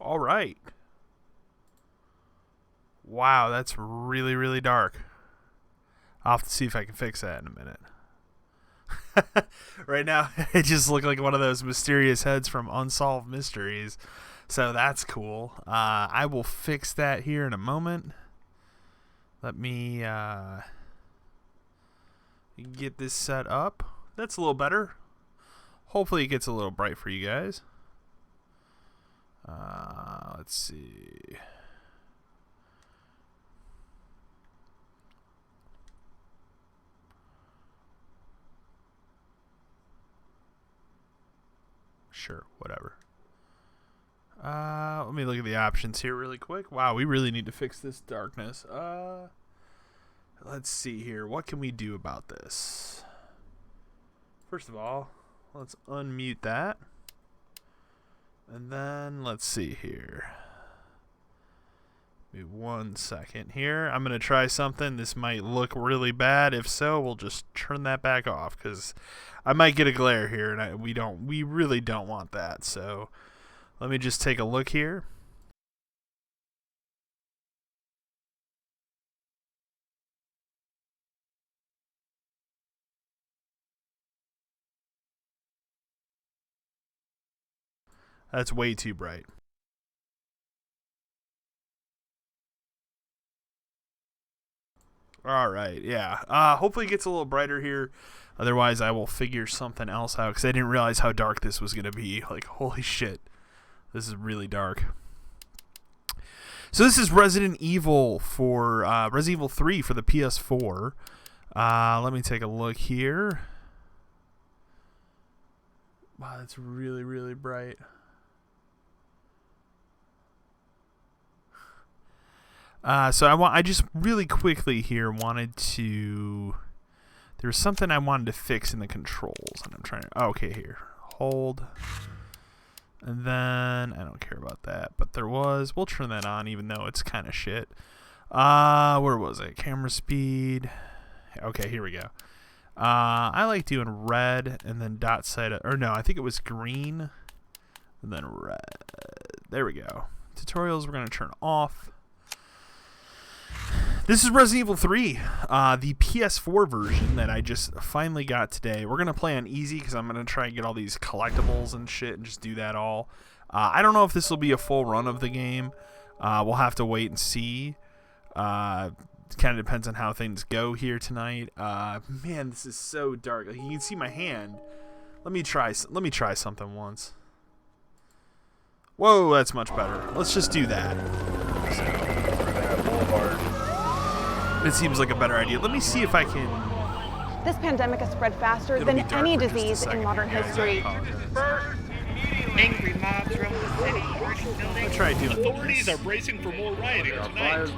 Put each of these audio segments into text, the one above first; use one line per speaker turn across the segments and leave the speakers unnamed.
All right. Wow, that's really, really dark. I'll have to see if I can fix that in a minute. Right now, it just looked like one of those mysterious heads from Unsolved Mysteries. So that's cool. I will fix that here in a moment. Let me get this set up. That's a little better. Hopefully it gets a little bright for you guys. Let's see. Sure, whatever. Let me look at the options here really quick. Wow, we really need to fix this darkness. Let's see here. What can we do about this? First of all, let's unmute that. And then let's see here. Give me 1 second here. I'm going to try something. This might look really bad. If so, we'll just turn that back off because I might get a glare here, and we really don't want that. So let me just take a look here. That's way too bright. All right, yeah. Hopefully it gets a little brighter here. Otherwise, I will figure something else out because I didn't realize how dark this was going to be. Like, holy shit. This is really dark. So this is Resident Evil 3 for the PS4. Let me take a look here. Wow, that's really, really bright. So I just really quickly here wanted to. There was something I wanted to fix in the controls, and I'm trying to. Oh, okay, here, hold, and then I don't care about that, but there was. We'll turn that on, even though it's kind of shit. Where was it? Camera speed. Okay, here we go. I like doing red and then dot side, or no, I think it was green, and then red. There we go. Tutorials we're gonna turn off. This is Resident Evil 3, the PS4 version that I just finally got today. We're going to play on easy because I'm going to try and get all these collectibles and shit and just do that all. I don't know if this will be a full run of the game. We'll have to wait and see. It kind of depends on how things go here tonight. Man, this is so dark. Like, you can see my hand. Let me try something once. Whoa, that's much better. Let's just do that. It seems like a better idea. Let me see if I can.
This pandemic has spread faster than any disease in modern history.
Angry mobs roam the city.
I'll try doing
Authorities are bracing for more rioting tonight.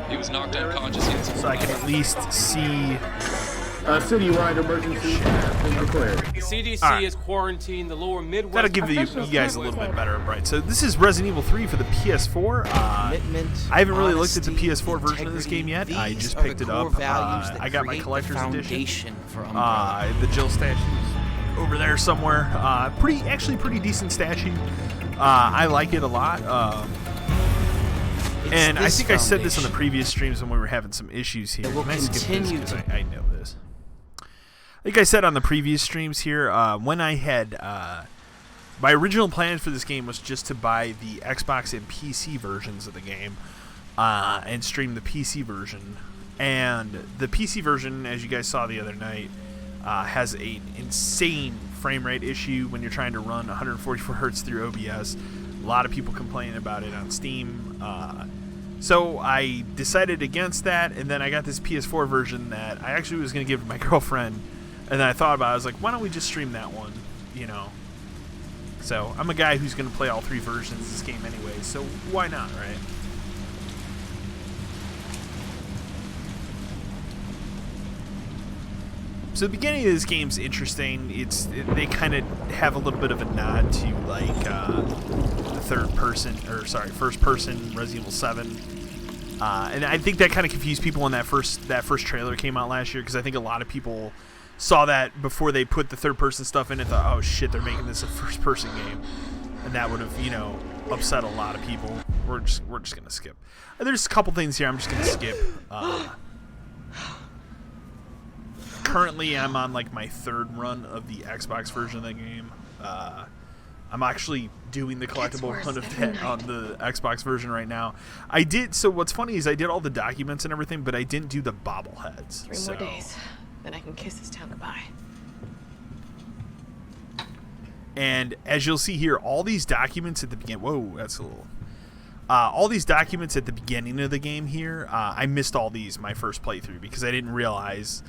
He was knocked unconscious.
So I can at least see.
A citywide emergency has been declared.
The CDC has quarantined the lower Midwest.
Gotta give you guys a little bit better, right? So this is Resident Evil 3 for the PS4. I haven't really looked at the PS4 version of this game yet. I just picked it up. I got my collector's edition. The Jill statue over there somewhere. Actually pretty decent statue. I like it a lot. And I think I said this on the previous streams when we were having some issues here. Can I skip this because I know this. I think I said on the previous streams here, when I had, my original plan for this game was just to buy the Xbox and PC versions of the game, and stream the PC version. And the PC version, as you guys saw the other night, has an insane frame rate issue when you're trying to run 144 Hz through OBS. A lot of people complaining about it on Steam. So I decided against that, and then I got this PS4 version that I actually was going to give to my girlfriend. And then I thought about it. I was like, why don't we just stream that one, you know? So I'm a guy who's going to play all three versions of this game anyway, so why not, right? So the beginning of this game's interesting. They kind of have a little bit of a nod to like the first person Resident Evil 7, and I think that kind of confused people when that first trailer came out last year, because I think a lot of people saw that before they put the third person stuff in and thought, oh shit, they're making this a first person game. and that would have, you know, upset a lot of people. We're just gonna skip. There's a couple things here I'm just gonna skip. Currently, I'm on like my 3rd run of the Xbox version of the game. I'm actually doing the collectible run of that on the Xbox version right now. So what's funny is I did all the documents and everything, but I didn't do the bobbleheads.
3 more days, then I can kiss this town goodbye.
And as you'll see here, all these documents at the beginning... Whoa, that's a little... all these documents at the beginning of the game here, I missed all these my first playthrough because I didn't realize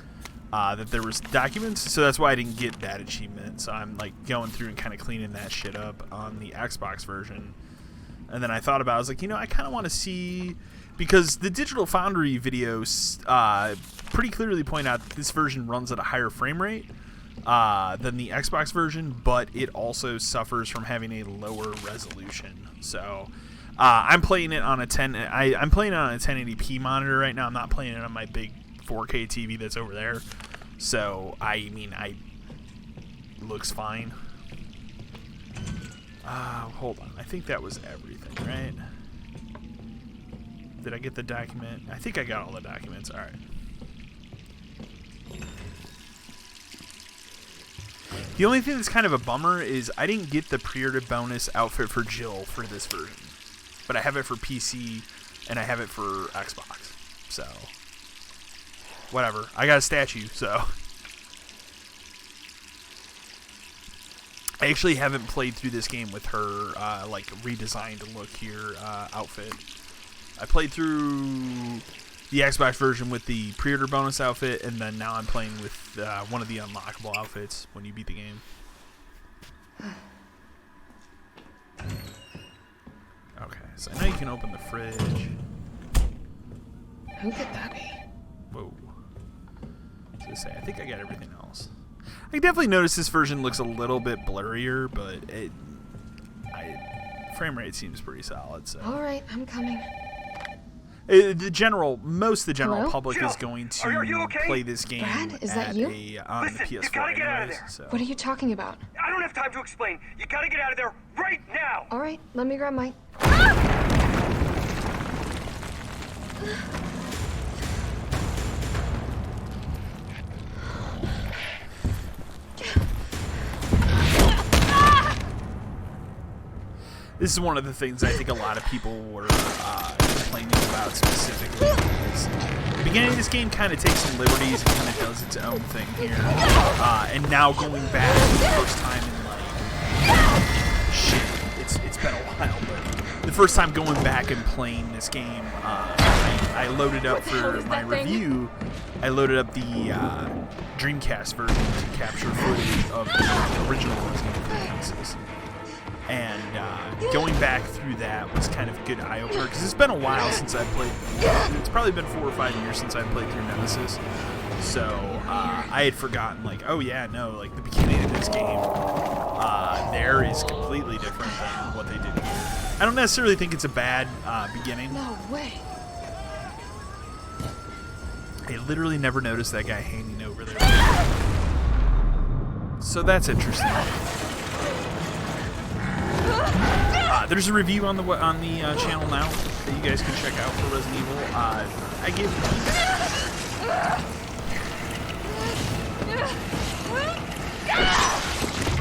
that there was documents, so that's why I didn't get that achievement. So I'm like going through and kind of cleaning that shit up on the Xbox version. And then I thought about it, I was like, you know, I kind of want to see... Because the Digital Foundry videos pretty clearly point out that this version runs at a higher frame rate than the Xbox version, but it also suffers from having a lower resolution. So I'm playing it on a I'm playing it on a 1080p monitor right now. I'm not playing it on my big 4K TV that's over there. So I mean, looks fine. Hold on. I think that was everything, right? Did I get the document? I think I got all the documents. All right. The only thing that's kind of a bummer is I didn't get the pre-order bonus outfit for Jill for this version. But I have it for PC and I have it for Xbox. So, whatever. I got a statue, so. I actually haven't played through this game with her, like, redesigned look here outfit. I played through the Xbox version with the pre-order bonus outfit, and then now I'm playing with one of the unlockable outfits when you beat the game. Okay, so now you can open the fridge.
Who could that be?
Whoa. I say, I think I got everything else. I definitely noticed this version looks a little bit blurrier, but frame rate seems pretty solid. So.
All right, I'm coming.
Most of the general
Hello?
public
Jill,
is going to
are you okay?
play this game
Brad, is that you?
On
Listen,
the PS4
you gotta get out of
anyways,
there.
so.
What are you talking about?
I don't have time to explain. You gotta get out of there right now.
All right, let me grab my...
This is one of the things I think a lot of people were complaining about specifically. Because the beginning of this game kind of takes some liberties and kind of does its own thing here. And now going back for the first time in it's been a while, but the first time going back and playing this game, I loaded up for my review. I loaded up the Dreamcast version to capture footage of the original Resident Evil pieces. And going back through that was kind of a good eye-opener, because it's been a while since I played. It's probably been 4 or 5 years since I played through Nemesis. So I had forgotten, like, oh yeah, no, like the beginning of this game, there is completely different than what they did here. I don't necessarily think it's a bad beginning.
No way.
I literally never noticed that guy hanging over there. So that's interesting. There's a review on the channel now that you guys can check out for Resident Evil. I gave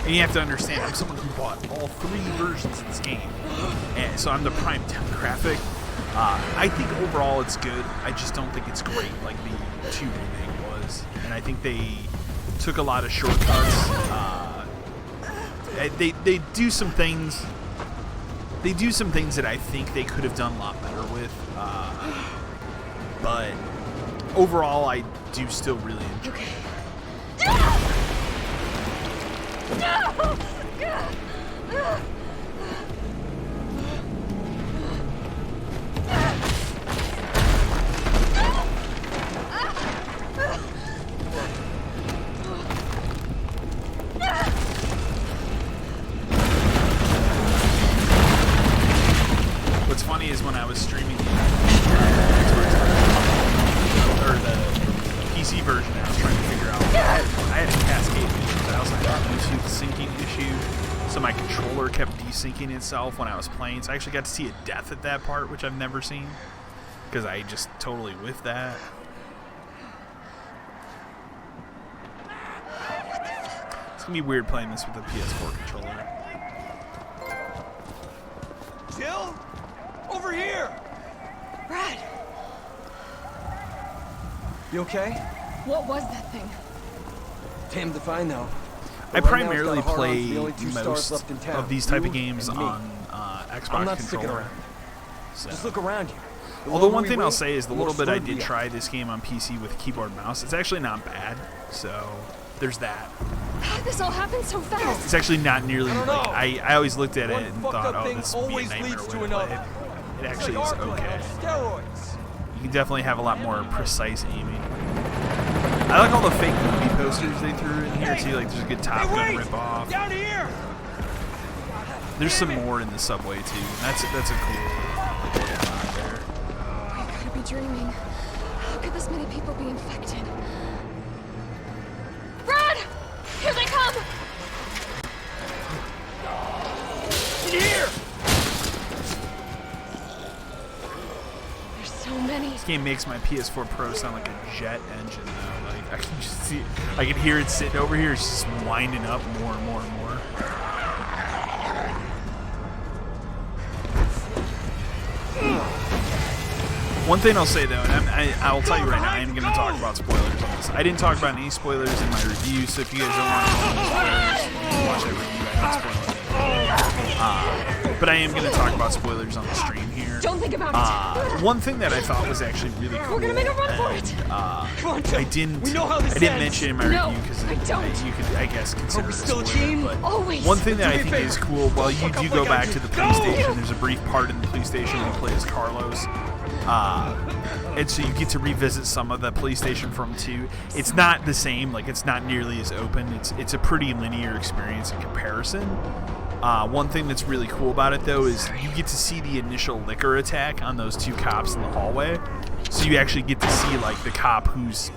and you have to understand, I'm someone who bought all 3 versions of this game, and so I'm the prime demographic. I think overall it's good. I just don't think it's great like the 2 remake was, and I think they took a lot of shortcuts. They do some things. They do some things that I think they could have done a lot better with, but overall, I do still really enjoy it. What's funny is when I was streaming the PC version, I was trying to figure out. I had a cascade issue, but I also had a Bluetooth syncing issue, so my controller kept desyncing itself when I was playing. So I actually got to see a death at that part, which I've never seen, because I just totally whiffed that. It's gonna be weird playing this with a PS4 controller.
Jill? Over here!
Brad,
You okay?
what was that thing?
Damned if I know.
I
But right now it's
primarily
got a hard-on
play
for the only 2 stars
most
left in town.
of these type
You
of games
and me.
on Xbox
I'm not sticking
controller.
around.
So.
Just look around you. The
Although
longer
one
we
thing I'll
wait,
say is the
the
little
more
bit I
screwed
did
we are.
try this game on PC with keyboard and mouse, it's actually not bad. So there's that.
How did this all happen so fast?
It's actually not nearly
I don't
like
know.
I always looked at
One
it and
fucked
thought,
up
oh,
thing
this would be a
always
nightmare
leads
way
to
to
another.
play it. It
It's
actually
like
is
our play
okay.
on steroids.
You can definitely have a lot more precise aiming. I like all the fake movie posters they threw in here too. Like there's a good Top Gun
Hey, wait!
ripoff.
Down here!
There's some more in the subway too. And that's a cool little nod there.
I gotta be dreaming. How could this many people be infected? Brad! Here they come!
Here!
There's so many.
This game makes my PS4 Pro sound like a jet engine though. Like I can just see it. I can hear it sitting over here, it's just winding up more and more and more. One thing I'll say though, and I'll tell you right now, I am going to talk about spoilers on this. I didn't talk about any spoilers in my review, so if you guys don't want to know spoilers, watch that review. I don't spoil anything. But I am going to talk about spoilers on the stream here.
Don't think about it.
One thing that I thought was actually really cool.
We're gonna make a run for it.
I didn't.
We know how this
I didn't
ends.
mention in my
No,
review because
I don't.
you could, I guess, consider it a
still a
spoiler.
team?
But
Always.
one thing that I
Do me a
think is
favor.
cool, while you
Fuck
do
up
go
like
back
I
to the
do.
police
Go!
station, there's a brief part in the police station where you play as Carlos. And so you get to revisit some of the police station from 2. It's not the same, like it's not nearly as open. It's a pretty linear experience in comparison. One thing that's really cool about it though is you get to see the initial liquor attack on those 2 cops in the hallway. So you actually get to see like the cop who's,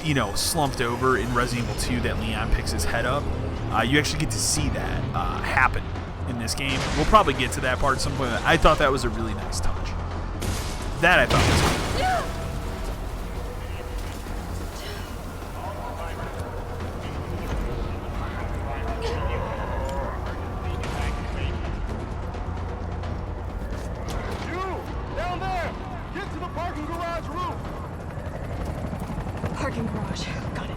you know, slumped over in Resident Evil 2 that Leon picks his head up. You actually get to see that happen in this game. We'll probably get to that part at some point. I thought that was a really nice touch. That I thought was cool.
Down there! Get to the parking garage roof!
Parking garage. Got it.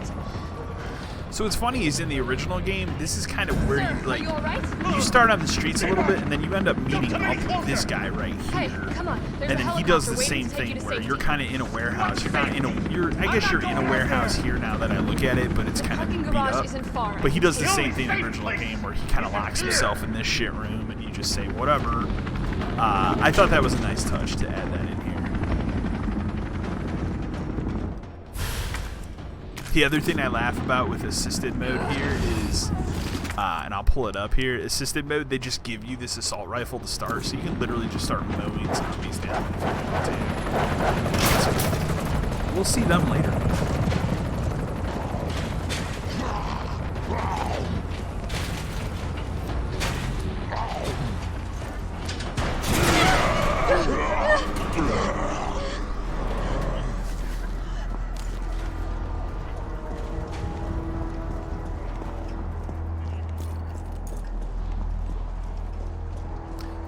So what's funny is in the original game, this is kind of where you like
Are you alright?
you start on the streets a little bit, and then you end up meeting up with this guy right
Hey,
here.
come on. There's
And
a
then he does the
helicopter
same
waiting to take you
thing
to
where
safety.
you're kind of in a warehouse. You're not in a. I guess you're in a warehouse here now that I look at it, but it's kind of
Parking
beat
garage
up.
isn't far.
But he does the same thing in the original game where he kind of locks himself in this shit room, and you just say whatever. I thought that was a nice touch to add that in here. The other thing I laugh about with assisted mode here is, and I'll pull it up here, assisted mode, they just give you this assault rifle to start, so you can literally just start mowing zombies down if you want to. We'll see them later.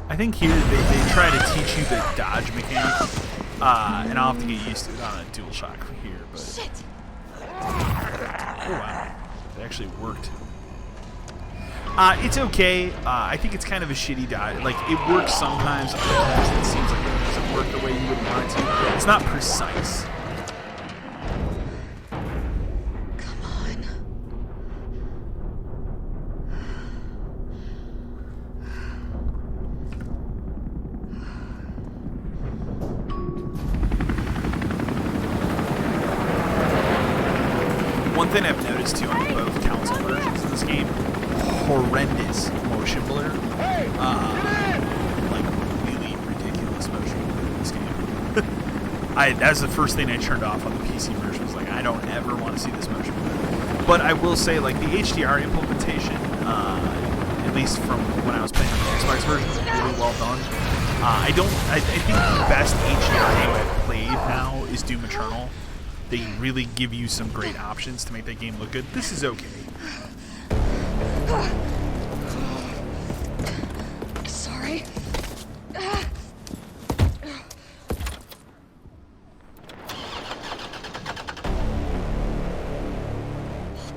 I think here they try to teach you the dodge mechanic, and I'll have to get used to it on a dual shock here, but
Shit.
oh wow, it actually worked. It's okay. I think it's kind of a shitty dodge. Like it works sometimes, other times it seems like it doesn't work the way you would want it to. It's not precise.
Come on.
One thing I've noticed too on both console versions of this game, horrendous motion blur. Like really ridiculous motion blur in this game. That's the first thing I turned off on the PC version. Was like, I don't ever want to see this motion blur. But I will say, like the HDR implementation in at least from when I was playing on the Xbox version, is really well done. I think the best HDR game I've played now is Doom Eternal. They really give you some great options to make that game look good. This is okay.
Sorry.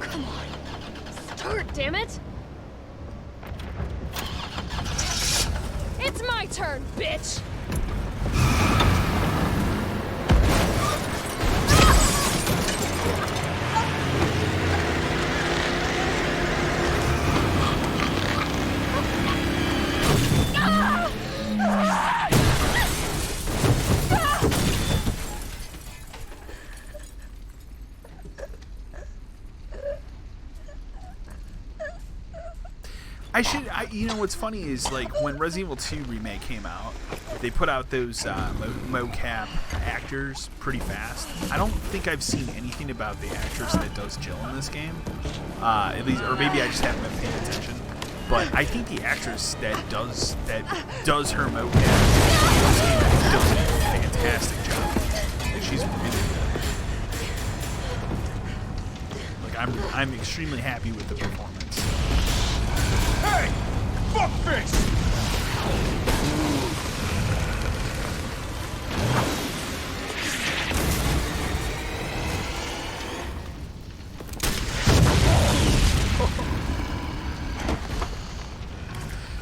Come on. Start, damn it! It's my turn, bitch!
You know what's funny is like when Resident Evil 2 Remake came out, they put out those mocap actors pretty fast. I don't think I've seen anything about the actress that does Jill in this game, at least, or maybe I just haven't been paying attention. But I think the actress that does her mocap in this game does a fantastic job. Like, she's really good. Like I'm extremely happy with the performance.
Hey! Fuckface!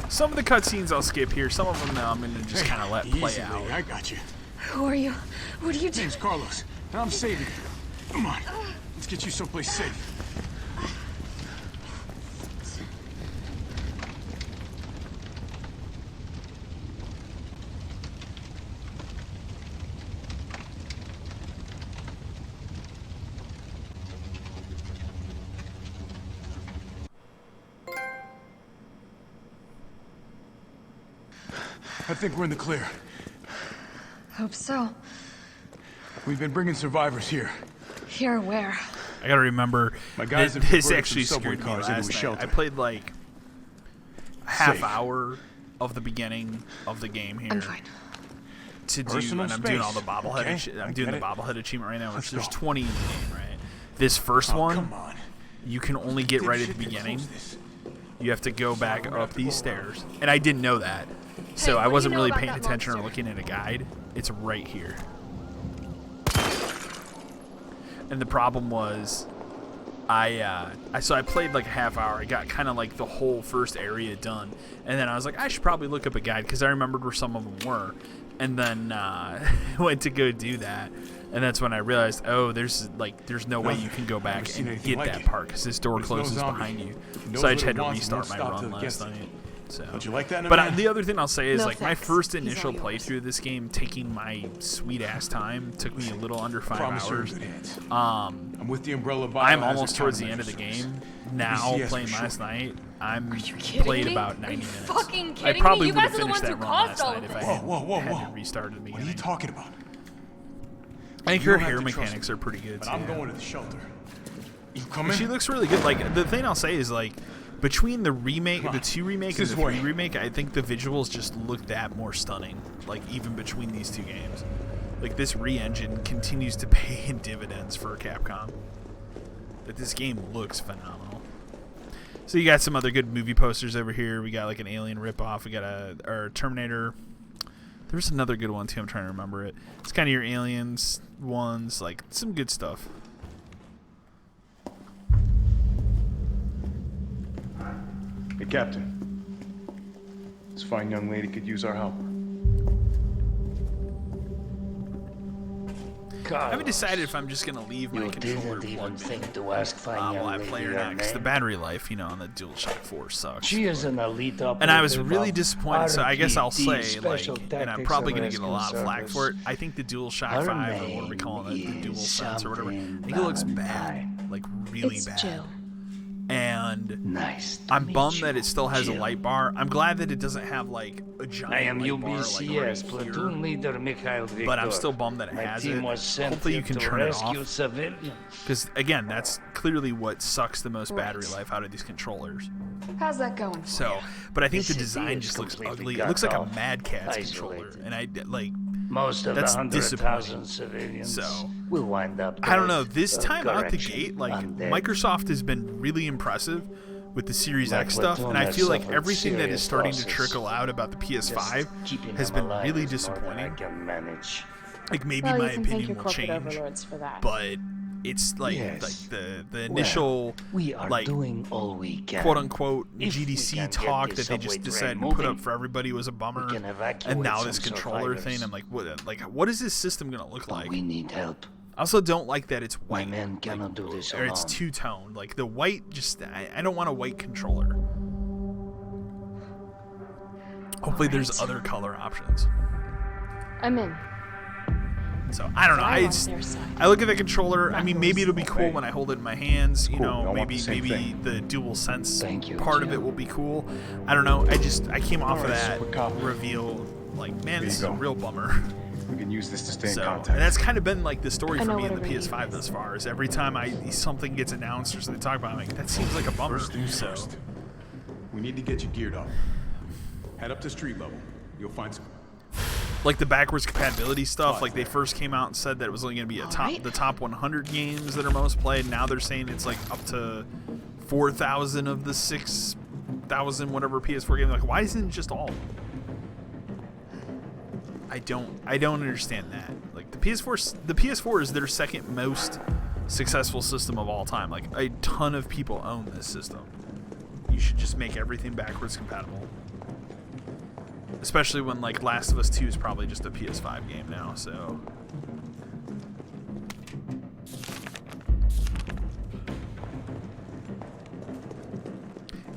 Some of the cutscenes I'll skip here. Some of them I'm going to just kind of let play out.
I got you.
Who are you? What are you doing?
Name's Carlos, and I'm saving you. Come on, let's get you someplace safe. I think we're in the clear.
Hope so.
We've been bringing survivors here.
Here where?
I gotta remember,
My guys have
this
converted
actually
some subway
screwed me
cars
last
into a
night.
shelter.
I played like a half
Safe.
hour of the beginning of the game here.
I'm fine.
To do,
Personal
and I'm doing
space.
all the bobblehead.
Okay,
I'm
I
doing the
get it.
bobblehead achievement right now.
Let's
There's
go.
20 in the game, right? This first
Oh,
one,
come on.
you can only get right at the
Dipshit,
beginning.
close this.
You have to go back up these stairs, and I didn't know that, so
what
I
do you
wasn't
know
really
about
paying
that
attention or
monster?
looking at a guide. It's right here. And the problem was, so I played like a half hour. I got kind of like the whole first area done, and then I was like, I should probably look up a guide because I remembered where some of them were. And then went to go do that, and that's when I realized, oh, there's no way you can go back
seen
and
anything
get
like
that
it.
part because this door
There's no
closes
zombie.
behind you.
Knows
So I
what
just
it
had to
wants and
restart
won't
my
stop
run
till it
last
gets
night. So.
Don't you like that,
But
man?
the other thing I'll say is,
No
like, my
thanks.
first
He's
initial
all yours.
playthrough of this game, taking my sweet ass time, took me a little under 5
Promise you're in
hours.
good hands.
Um,
I'm with the Umbrella Biohazard
I'm almost towards the
countermeasure
end of the
service.
game. Now,
BCS
playing
for
last
sure.
night, I'm
kidding
played
me?
about
Are
90
you
minutes.
fucking
I
kidding me?
probably
You
would have
guys are the
finished
ones
that
who
run
caused
last
all
night
of
if I
this.
hadn't
Whoa.
had restarted the
What are
beginning.
you talking about?
I think
You
her
don't
hair
have to trust
mechanics
me,
are pretty good
But
too.
I'm going to the shelter. You coming?
She looks really good. Like, the thing I'll say is, like, between the remake,
Come
the
on.
2 remake and
This
the 3
way.
remake, I think the visuals just look that more stunning. Like, even between these two games, like, this re-engine continues to pay in dividends for Capcom. That this game looks phenomenal. So you got some other good movie posters over here. We got like an Alien ripoff. We got a Terminator. There's another good one too. I'm trying to remember it. It's kind of your Aliens ones, like some good stuff.
Hey, Captain. This fine young lady could use our help.
I haven't decided if I'm just gonna leave my controller plugged in while I play or not, because the battery life, on the DualShock 4 sucks.
She is an elite operative.
And I was really disappointed, so I guess I'll
RPD,
say, like,
Special
and I'm
Tactics
probably
and
going to get a lot of
Rescue
flack for it.
Service.
I think the DualShock 5, or what are we calling it, the DualSense or whatever, I think it looks bad, like really
It's
bad.
Jill.
And and
Nice.
I'm bummed that it still has a light bar. I'm glad that it doesn't have like a giant
I am
light bar,
UBCS
like, right
platoon leader Mikhail Victor.
but I'm still bummed that it
My
has
team
it.
was sent
Hopefully you can
to
turn it
rescue
off.
civilians.
Because again, that's clearly what sucks the most battery life out of these controllers.
How's that going?
So, but I think the
The
design
city is
just looks
completely
ugly. It
cut
looks like a
off,
Mad Catz
isolated.
controller, and I like.
Most of
That's
the 100,000
disappointing.
civilians
So,
will wind up
I don't know.
dead.
This time out the
Correction,
gate, like
undead.
Microsoft has been really impressive with the Series
My
X stuff,
platoon
and I
has
feel like
suffered
everything that is
serious
starting to
losses.
trickle out about the PS5
Just keeping
has
them
been
alive
really
is more than I
disappointing.
can manage.
Like maybe
Well,
my
you can thank
opinion
your
will
corporate
change,
overlords for that.
but it's like
Yes.
the initial
We are
like
doing all we can.
quote unquote
If we
GDC
can get
talk
this
that they just
subway
decided
train
to put up
moving,
for everybody was a bummer,
we can evacuate
and now
some
this controller
survivors.
thing, I'm like, what is this system gonna look
But
like?
we need help.
I also don't like that it's
My
white.
men cannot do this
Or it's
alone.
two-tone. Like the white, just I don't want a white controller. Hopefully there's other color options.
I'm in.
So I don't know. I look at the controller. I mean, maybe it'll be cool when I hold it in my hands. You
Cool, we
know,
all want
maybe
the same thing.
the dual sense
Thank you,
part of
Jim.
it will be cool. I don't know. I came off of
Alright,
that
super cop.
reveal. Like, man,
There
this is
you
a
go.
real bummer.
We can use this to stay in
So,
contact.
and that's kind of been like the story
I
for
know
me in the
whatever you
PS5
need.
thus far. Is every time something gets announced or something they talk about, I'm like, that seems like a bummer.
First things
So,
first. We need to get you geared up. Head up to street level. You'll find some.
like the backwards compatibility stuff, like they first came out and said that it was only going to be the top 100 games that are most played. Now they're saying it's like up to 4,000 of the 6,000 whatever PS4 games. Like, why isn't it just all? I don't understand that. Like the PS4 is their second most successful system of all time. Like a ton of people own this system. You should just make everything backwards compatible. Especially when like Last of Us 2 is probably just a PS5 game now, so.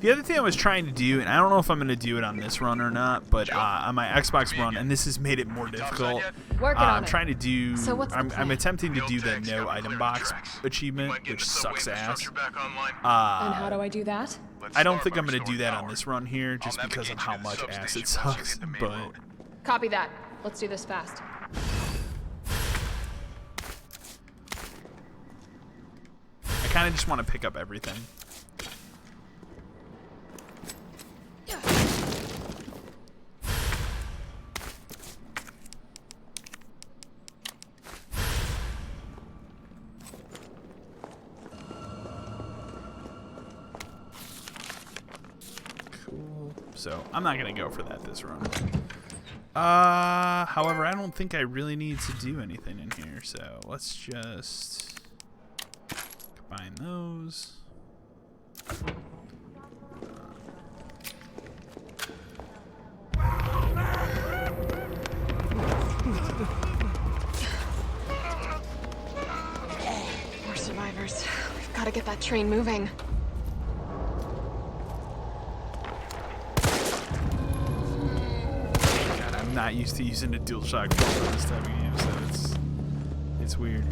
The other thing I was trying to do, and I don't know if I'm going to do it on this run or not, but on my Xbox run, and this has made it more difficult. I'm trying to do.
So what's the
I'm
plan?
attempting to do the no item box achievement, which sucks ass.
And how do I do that?
I don't think I'm going to do that on this run here, just because of how much ass it sucks. But
Copy that. Let's do this fast.
I kind of just want to pick up everything. Cool. So I'm not gonna go for that this run. However, I don't think I really need to do anything in here, so let's just combine those.
More survivors. We've got to get that train moving.
God, I'm not used to using a DualShock 4 for this type of game, so it's weird.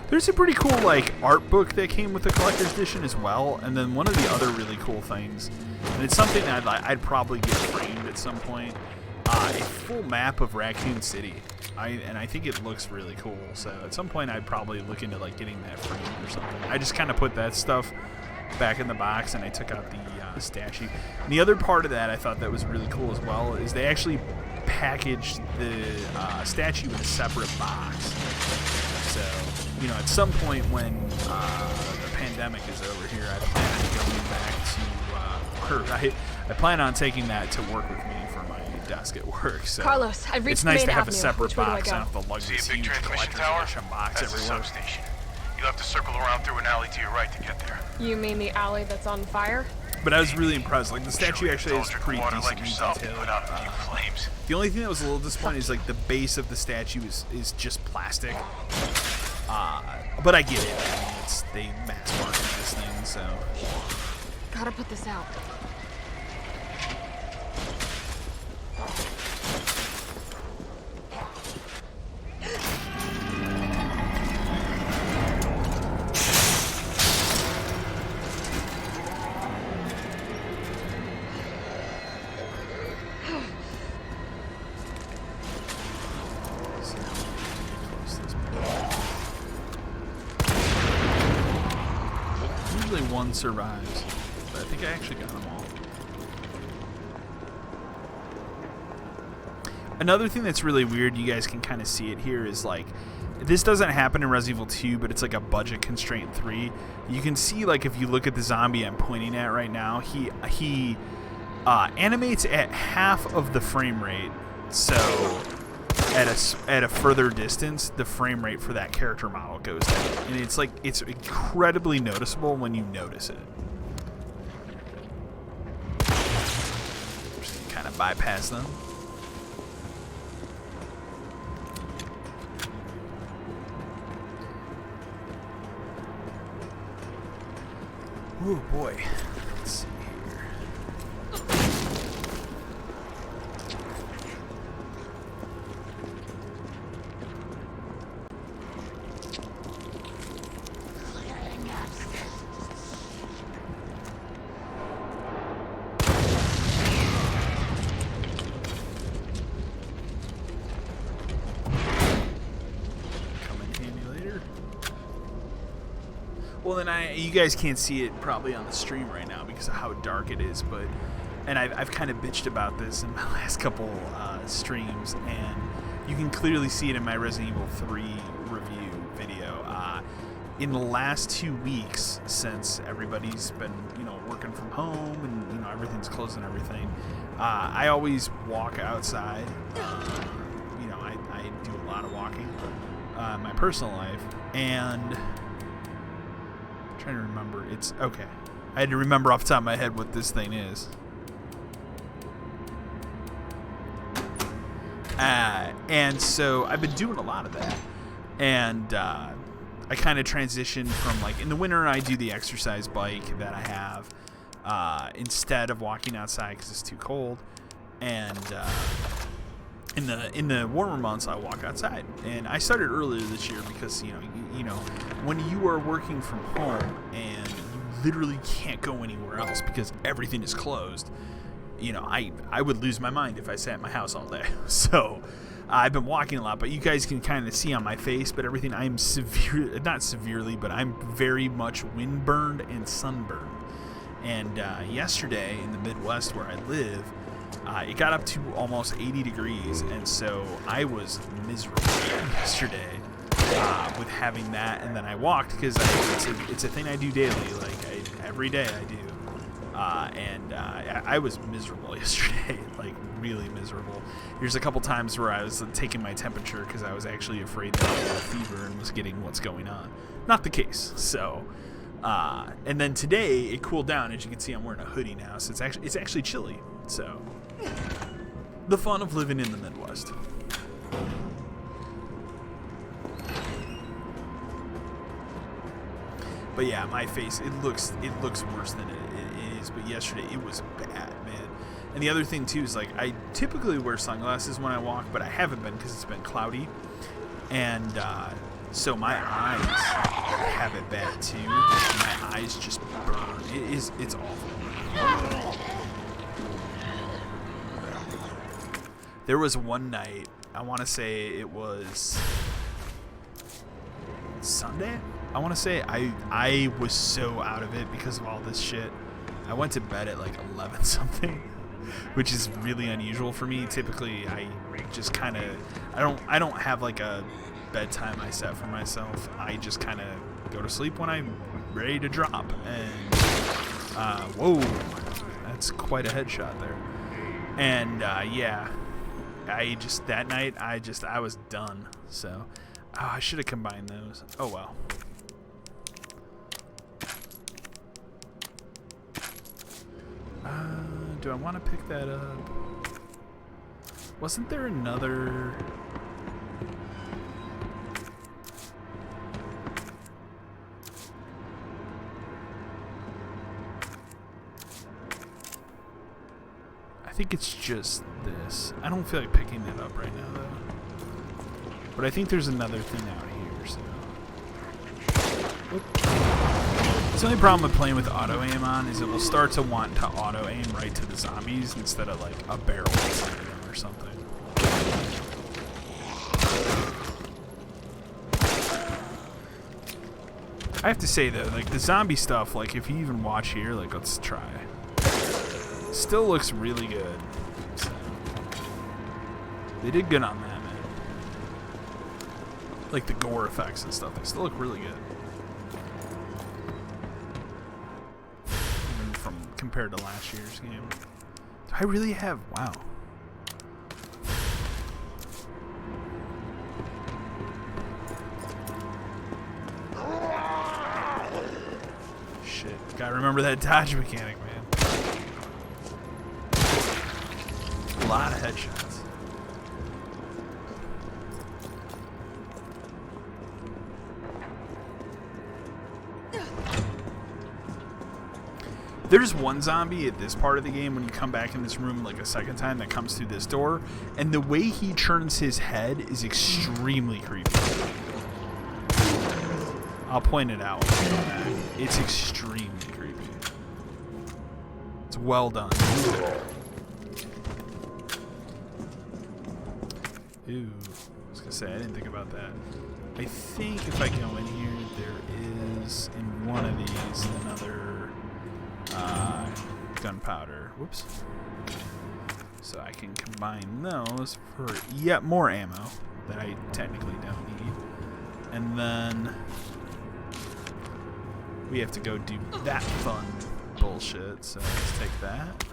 There's a pretty cool like art book that came with the collector's edition as well, and then one of the other really cool things, and it's something that I'd probably get framed at some point, a full map of Raccoon City. I think it looks really cool, so at some point I'd probably look into like getting that framed or something. I just kind of put that stuff back in the box and I took out the statue. And the other part of that I thought that was really cool as well is they actually packaged the statue in a separate box. So, you know, at some point when the pandemic is over here, I plan on going back to, I plan on taking that to work with me for my desk at work. So
Carlos, I've reached
it's nice
the
to
main
have a
avenue.
separate
Which way do I
box.
go?
I don't have to lug
See
this
a big
huge
transmission
collector's
tower?
edition box
That's the
everywhere.
substation. You'll have to circle around through an alley to your right to get there.
You mean the alley that's on fire?
But I was really impressed. Like the statue actually is
Don't drink
pretty
water
decently
like yourself to
detailed.
put out a few flames.
The only thing that was a little disappointing is like the base of the statue is just plastic. But I get it. I mean, they mass marketed this thing, so.
Gotta put this out.
Usually one survives, but I think I actually got them all. Another thing that's really weird, you guys can kind of see it here, is like, this doesn't happen in Resident Evil 2, but it's like a budget constraint 3. You can see, like, if you look at the zombie I'm pointing at right now, he animates at half of the frame rate. So at a further distance, the frame rate for that character model goes down, and it's incredibly noticeable when you notice it. Just kind of bypass them. Oh boy. Let's see here. Come in handy later. Well, then you guys can't see it probably on the stream right now because of how dark it is, but I've kind of bitched about this in my last couple streams, and you can clearly see it in my Resident Evil 3 review video. In the last 2 weeks, since everybody's been working from home and everything's closed and everything, I always walk outside. I do a lot of walking in my personal life, and trying to remember. It's okay. I had to remember off the top of my head what this thing is. And so I've been doing a lot of that, and I kind of transitioned from, like, in the winter I do the exercise bike that I have instead of walking outside because it's too cold, and in the warmer months I walk outside. And I started earlier this year because when you are working from home and you literally can't go anywhere else because everything is closed, I would lose my mind if I sat in my house all day. So I've been walking a lot, but you guys can kind of see on my face, but everything, I'm not severely, but I'm very much windburned and sunburned. And yesterday in the Midwest where I live, it got up to almost 80 degrees, and so I was miserable yesterday with having that. And then I walked because it's a thing I do daily, every day I do. I was miserable yesterday, like really miserable. There's a couple times where I was taking my temperature because I was actually afraid that I had a fever and was getting what's going on. Not the case. So, and then today it cooled down. As you can see, I'm wearing a hoodie now, so it's actually chilly. So, the fun of living in the Midwest. But yeah, my face, it looks worse than it is. But yesterday it was bad, man. And the other thing too is, like, I typically wear sunglasses when I walk, but I haven't been because it's been cloudy, and so my eyes have it bad too. My eyes just burn. It's awful. There was one night, I want to say it was Sunday. I want to say I was so out of it because of all this shit. I went to bed at like 11 something, which is really unusual for me. Typically, I just kind of I don't have like a bedtime I set for myself. I just kind of go to sleep when I'm ready to drop. And whoa, that's quite a headshot there. And yeah, that night I was done. So I should have combined those. Oh well. Do I want to pick that up? Wasn't there another? I think it's just this. I don't feel like picking that up right now, though. But I think there's another thing out here, so. The only problem with playing with auto aim on is it will start to want to auto aim right to the zombies instead of like a barrel inside them or something. I have to say though, like the zombie stuff, like if you even watch here, like let's try. Still looks really good. So, they did good on that, man. Like the gore effects and stuff, they still look really good. Even from compared to last year's game. Do I really have? Wow. Shit, gotta remember that dodge mechanic, man. A lot of headshots. There's one zombie at this part of the game when you come back in this room like a second time that comes through this door, and the way he turns his head is extremely creepy. I'll point it out. It's extremely creepy. It's well done. Ooh, I was gonna say, I didn't think about that. I think if I go in here, there is, in one of these, another gunpowder. Whoops. So I can combine those for yet more ammo that I technically don't need. And then we have to go do that fun bullshit, so let's take that.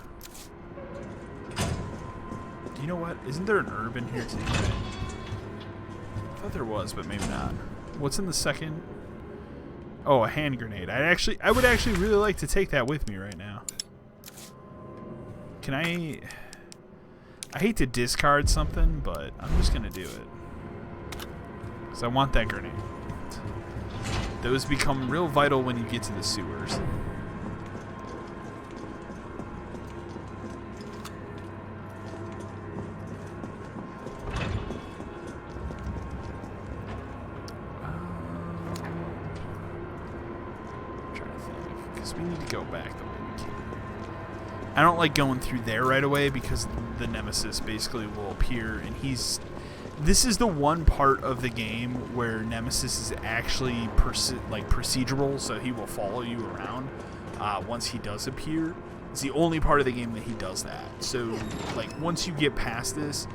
You know what? Isn't there an herb in here too? I thought there was, but maybe not. What's in the second? Oh, a hand grenade. I would actually really like to take that with me right now. Can I hate to discard something, but I'm just gonna do it. Because I want that grenade. Those become real vital when you get to the sewers. We need to go back the way we came. I don't like going through there right away because the nemesis basically will appear, and this is the one part of the game where nemesis is actually procedural, so he will follow you around once he does appear. It's the only part of the game that he does that. So like once you get past this,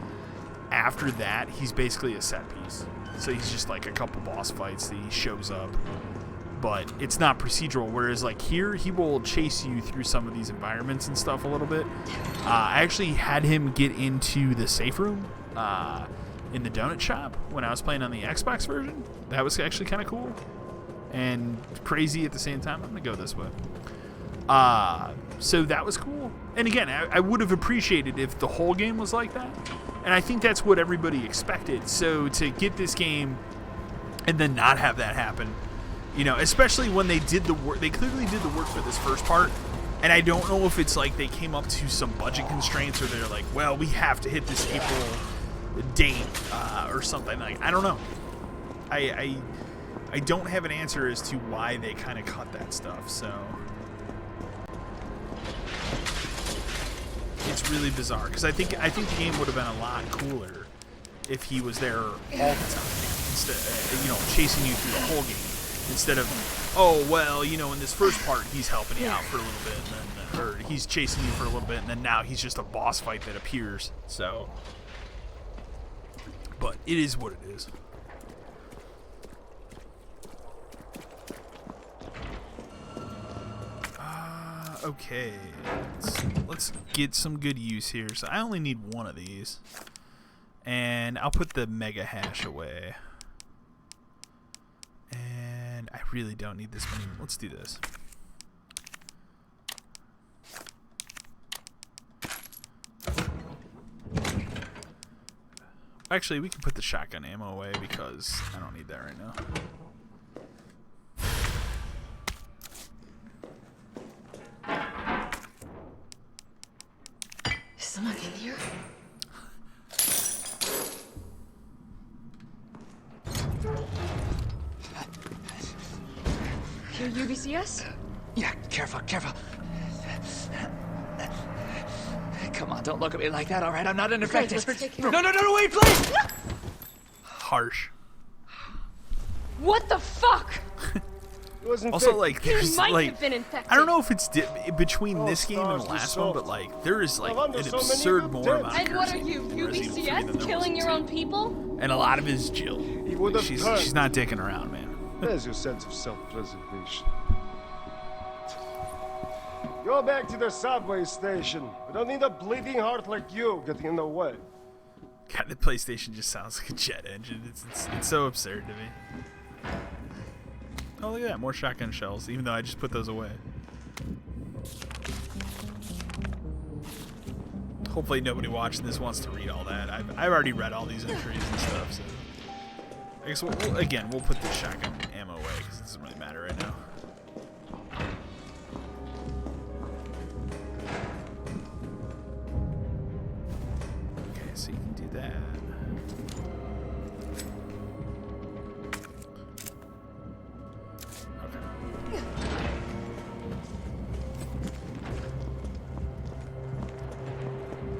after that he's basically a set piece. So he's just like a couple boss fights that he shows up. But it's not procedural, whereas like here he will chase you through some of these environments and stuff a little bit. I actually had him get into the safe room in the donut shop when I was playing on the Xbox version. That was actually kind of cool and crazy at the same time. I'm gonna go this way. So that was cool. And again, I would have appreciated if the whole game was like that, and I think that's what everybody expected. So to get this game and then not have that happen, you know, especially when they did the work, they clearly did the work for this first part, and I don't know if it's like they came up to some budget constraints or they're like, well, we have to hit this April date or something. Like, I don't know. I don't have an answer as to why they kind of cut that stuff, so it's really bizarre because I think the game would have been a lot cooler if he was there all the time instead, you know, chasing you through the whole game. Instead of, oh, well, you know, in this first part, he's helping you out for a little bit, and then, or he's chasing you for a little bit, and then now he's just a boss fight that appears. So, but it is what it is. Okay, let's get some good use here. So I only need one of these, and I'll put the mega hash away. And I really don't need this many. Let's do this. Actually, we can put the shotgun ammo away because I don't need that right now.
Is someone in here? Your UBCS?
Yeah, careful. Come on, don't look at me like that, all right? I'm not an infected. No, wait, please!
Harsh.
What the fuck?
Also, like, there's
might
like,
have been infected.
I don't know if it's between this game and the last one, but like, there is like an absurd more amount of
And what are
cursing
you,
in Resident Evil 3 than
UBCS,
there
killing
was
your
in
own
2.
people?
And a lot of it is Jill. Like, she's not dicking around, man.
There's your sense of self-preservation. Go back to the subway station. We don't need a bleeding heart like you getting in the way.
God, the PlayStation just sounds like a jet engine. It's so absurd to me. Oh, look at that. More shotgun shells, even though I just put those away. Hopefully nobody watching this wants to read all that. I've already read all these entries and stuff, so... I guess we'll put the shotgun ammo away, because it doesn't really matter right now. Okay, so you can do that.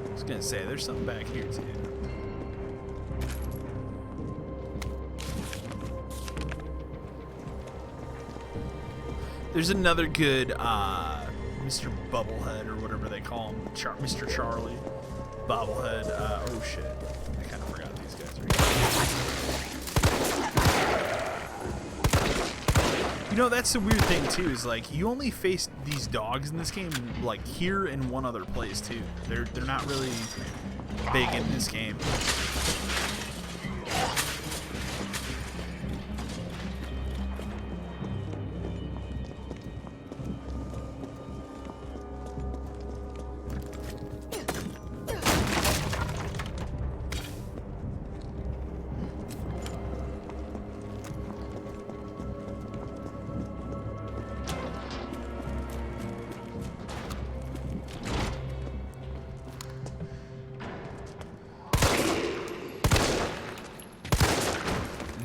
I was gonna say, there's something back here too. There's another good Mr. Bubblehead or whatever they call him, Mr. Charlie Bobblehead. Oh shit! I kind of forgot these guys are here. You know, that's the weird thing too. Is like you only face these dogs in this game like here and one other place too. They're not really big in this game.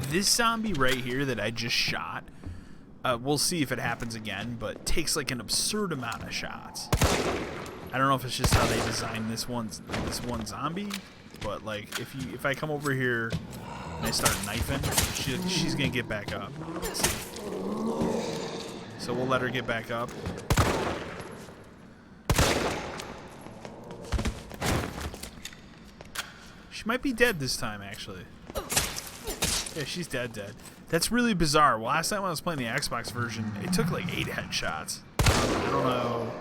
This zombie right here that I just shot, we'll see if it happens again, but takes like an absurd amount of shots. I don't know if it's just how they designed this one zombie, but like if I come over here and I start knifing, she's gonna get back up. Let's see. So we'll let her get back up. She might be dead this time, actually. Yeah, she's dead. That's really bizarre. Last time I was playing the Xbox version, it took like 8 headshots. I don't know.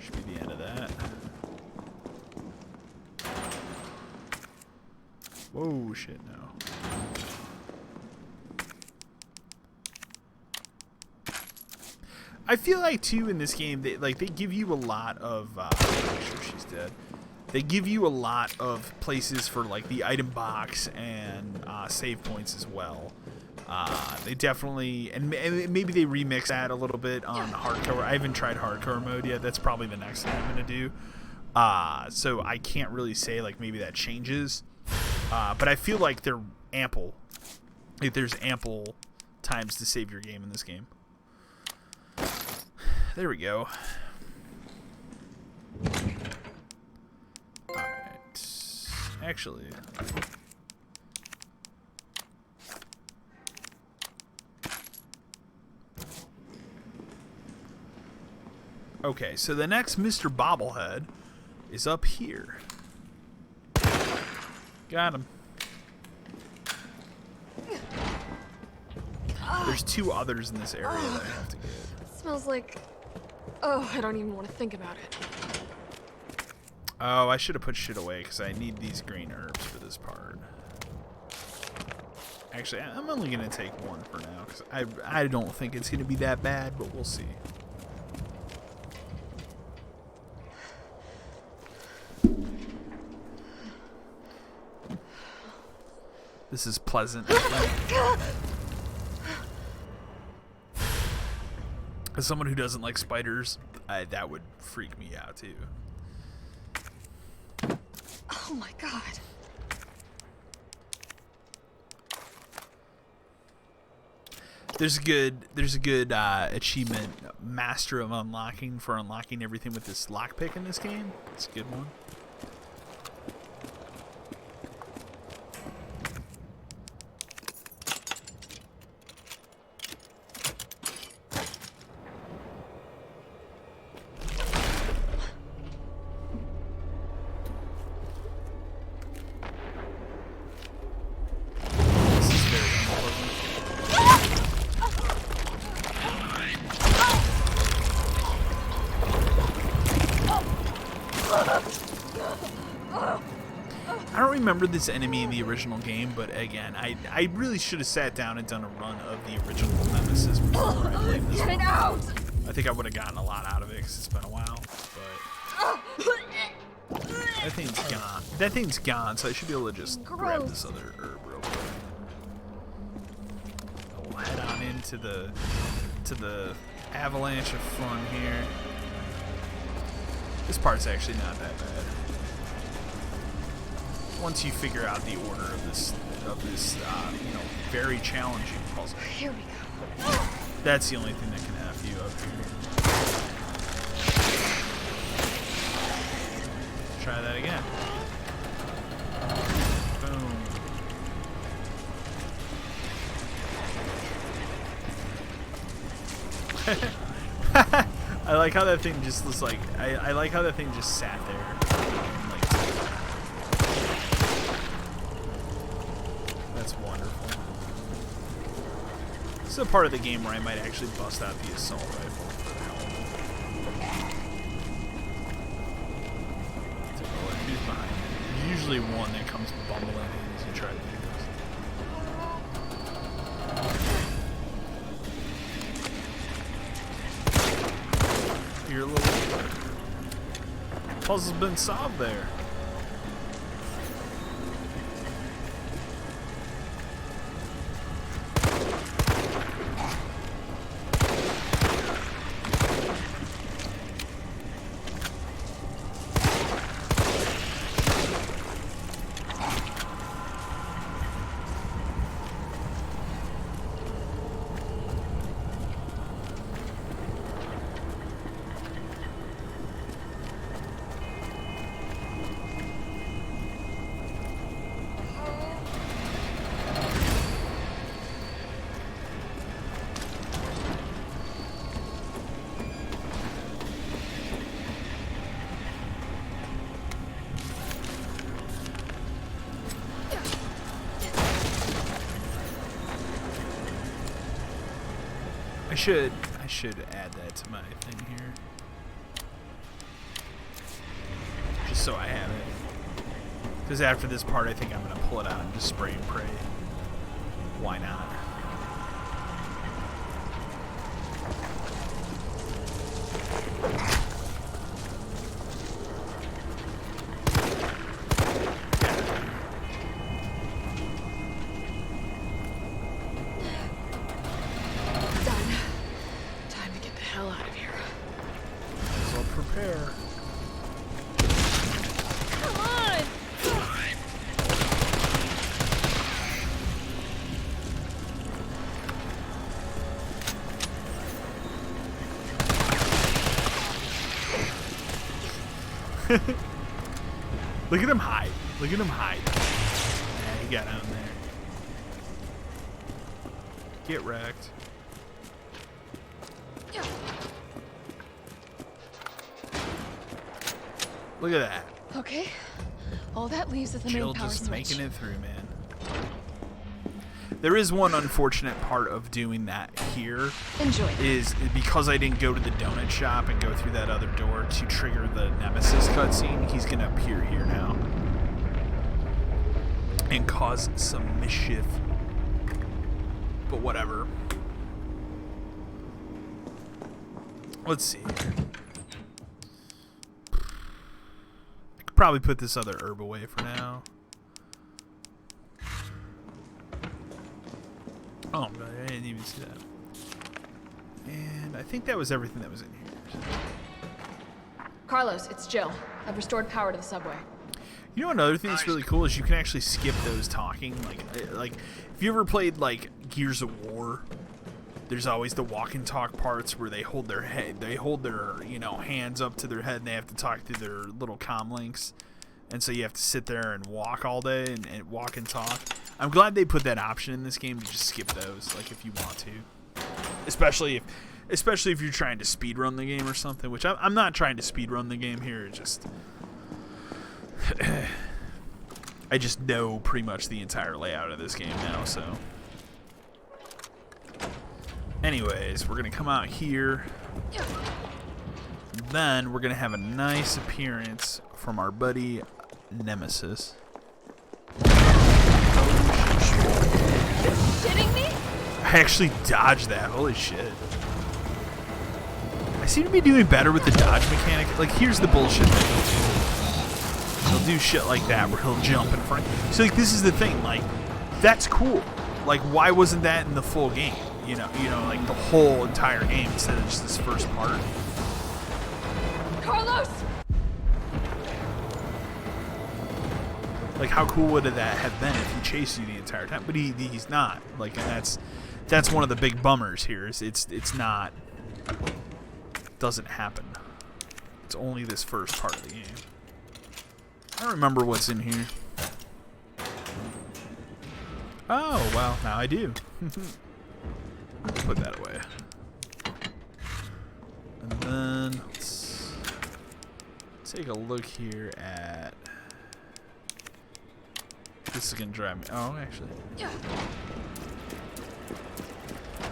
Should be the end of that. Whoa, shit, no. I feel like too in this game they give you a lot of make sure she's dead. They give you a lot of places for like the item box and save points as well. They definitely and maybe they remix that a little bit on hardcore. I haven't tried hardcore mode yet. That's probably the next thing I'm gonna do. So I can't really say like maybe that changes. But I feel like they're ample. Like there's ample times to save your game in this game. There we go. Alright. Actually. Okay, so the next Mr. Bobblehead is up here. Got him. There's 2 others in this area that I have to get.
It smells like... Oh, I don't even want to think about it.
Oh, I should have put shit away because I need these green herbs for this part. Actually, I'm only going to take 1 for now because I don't think it's going to be that bad, but we'll see. This is pleasant. As someone who doesn't like spiders, that would freak me out too.
Oh my god.
There's a good achievement, Master of Unlocking, for unlocking everything with this lockpick in this game. It's a good one. I don't remember this enemy in the original game, but again, I really should have sat down and done a run of the original Nemesis before I played this one. I think I would have gotten a lot out of it because it's been a while, but that thing's gone. That thing's gone, so I should be able to just grab this other herb real quick. We'll head on into the avalanche of fun here. This part's actually not that bad. Once you figure out the order of this you know, very challenging puzzle.
Here we go.
That's the only thing that can F you up here. Try that again. Boom. I like how that thing just looks like. I like how that thing just sat there. That's wonderful. This is a part of the game where I might actually bust out the assault rifle for who's behind it. There's usually one that comes bumbling in as you try to do this. Your little puzzle's been solved there. I should add that to my thing here, just so I have it. Because after this part, I think I'm gonna pull it out and just spray and pray. Why not? Look at him hide. Look at him hide. Yeah, he got out there. Get wrecked. Look at that.
Okay. All that leaves is the
Jill
main power
just
switch.
making it through, man. There is one unfortunate part of doing that here.
Enjoy.
Is because I didn't go to the donut shop and go through that other door to trigger the Nemesis cutscene, he's going to appear here now and cause some mischief. But whatever. Let's see here. I could probably put this other herb away for now. Oh, I didn't even see that. And I think that was everything that was in here.
Carlos, it's Jill. I've restored power to the subway.
You know, another thing that's really cool is you can actually skip those talking. Like if you ever played like Gears of War, There's always the walk and talk parts where they hold their hands up to their head and they have to talk through their little comm links. And so you have to sit there and walk all day and walk and talk. I'm glad they put that option in this game to just skip those, like if you want to. Especially if you're trying to speedrun the game or something, which I'm not trying to speedrun the game here. It's just I just know pretty much the entire layout of this game now, so. Anyways, we're going to come out here. Then we're going to have a nice appearance from our buddy Nemesis.
You're shitting me?
I actually dodged that. Holy shit. I seem to be doing better with the dodge mechanic. Like, here's the bullshit that he'll do shit like that where he'll jump in front. So, like, this is the thing. Like, that's cool. Like, why wasn't that in the full game? You know, like the whole entire game instead of just this first part.
Carlos!
Like, how cool would that have been if he chased you the entire time? But he's not. Like, and that's one of the big bummers here. Is it's not. Doesn't happen. It's only this first part of the game. I don't remember what's in here. Oh well, now I do. Put that away. And then let's take a look here at. This is gonna drive me. Oh, actually.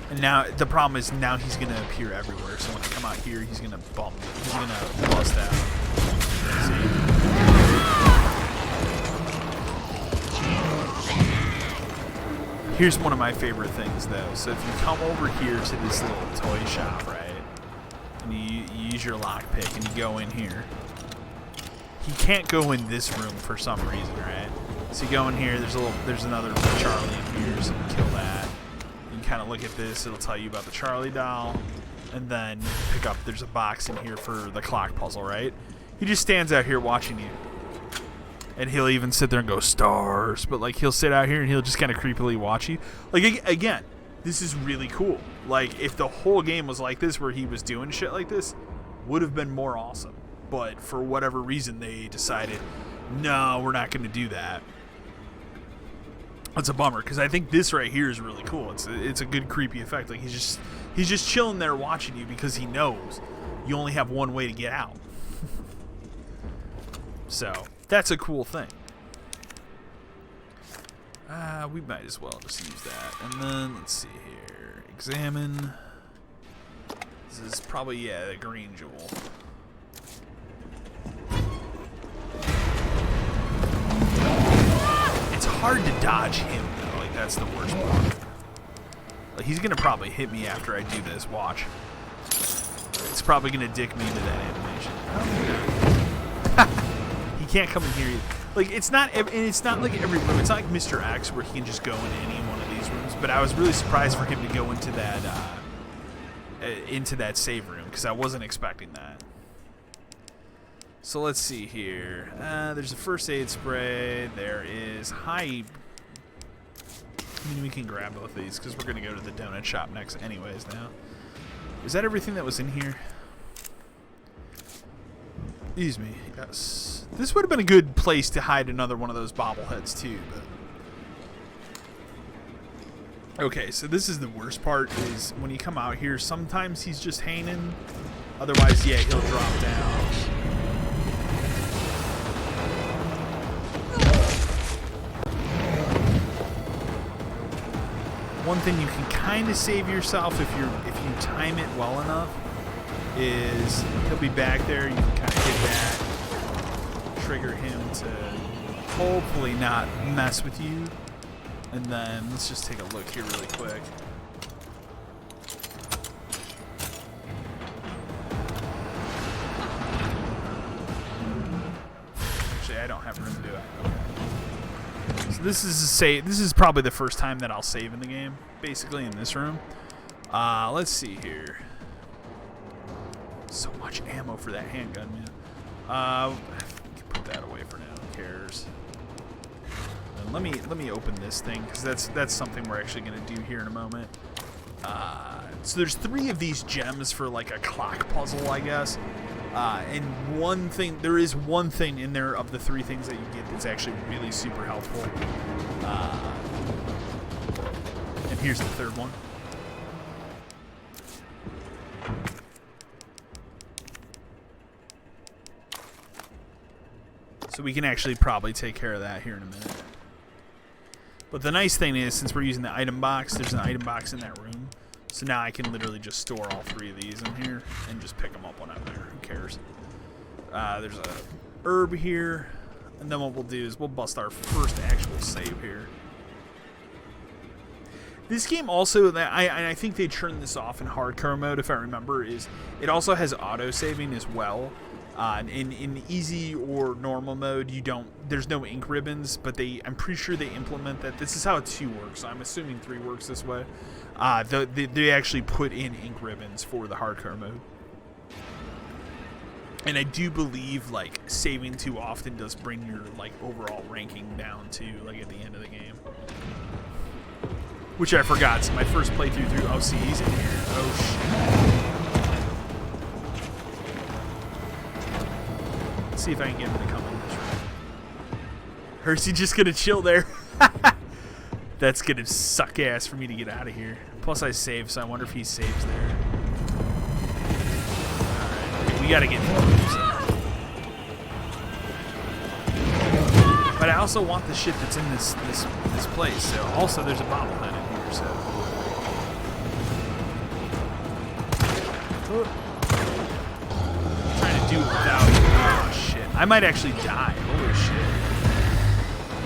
And now the problem is now he's gonna appear everywhere. So when I come out here, he's gonna bump. He's gonna bust out. See? Here's one of my favorite things, though. So if you come over here to this little toy shop, right, and you use your lockpick and you go in here, he can't go in this room for some reason, right? So you go in here. There's another Charlie in here, so you can kill that. You can kind of look at this. It'll tell you about the Charlie doll, and then you pick up. There's a box in here for the clock puzzle, right? He just stands out here watching you. And he'll even sit there and go, stars. But, like, he'll sit out here and he'll just kind of creepily watch you. Like, again, this is really cool. Like, if the whole game was like this, where he was doing shit like this, would have been more awesome. But for whatever reason, they decided, no, we're not going to do that. That's a bummer, because I think this right here is really cool. It's a good creepy effect. Like, he's just chilling there watching you because he knows you only have one way to get out. So that's a cool thing. We might as well just use that. And then, let's see here. Examine. This is probably, yeah, the green jewel. It's hard to dodge him, though. Like, that's the worst part. Like, he's going to probably hit me after I do this. Watch. It's probably going to dick me into that animation. He can't come in here either. Like, it's not like every room. It's not like Mr. X where he can just go into any one of these rooms. But I was really surprised for him to go into that save room because I wasn't expecting that. So let's see here. There's a first aid spray. There is I mean, we can grab both of these because we're going to go to the donut shop next anyways now. Is that everything that was in here? Excuse me. Yes. This would have been a good place to hide another one of those bobbleheads too. But okay, so this is the worst part is when you come out here, sometimes he's just hanging. Otherwise, yeah, he'll drop down. One thing you can kind of save yourself if you time it well enough is he'll be back there. You can kind of hit that, trigger him to hopefully not mess with you. And then let's just take a look here really quick. Actually, I don't have room to do it. Okay. So this is probably the first time that I'll save in the game, basically in this room. Let's see here. So much ammo for that handgun, man. I can put that away for now. Who cares? And let me open this thing because that's something we're actually gonna do here in a moment. So there's 3 of these gems for like a clock puzzle, I guess. And there is one thing in there of the 3 things that you get that's actually really super helpful. And here's the 3rd one. So we can actually probably take care of that here in a minute. But the nice thing is, since we're using the item box, there's an item box in that room. So now I can literally just store all 3 of these in here and just pick them up when I'm there. Who cares? There's a herb here. And then what we'll do is we'll bust our first actual save here. This game also, I think they turned this off in hardcore mode, if I remember, is it also has auto-saving as well. In easy or normal mode, there's no ink ribbons, but I'm pretty sure they implement that. This is how 2 works. I'm assuming 3 works this way. They actually put in ink ribbons for the hardcore mode. And I do believe like saving too often does bring your like overall ranking down too, like at the end of the game. Which I forgot. So my first playthrough through OC's in here. Oh shit. Let's see if I can get him to come in this room. Or is he just gonna chill there? That's gonna suck ass for me to get out of here. Plus I saved, so I wonder if he saves there. Alright, we gotta get through. But I also want the shit that's in this place. So also there's a bobblehead in here, so. I'm trying to do it without. Oh shit. I might actually die. Holy shit.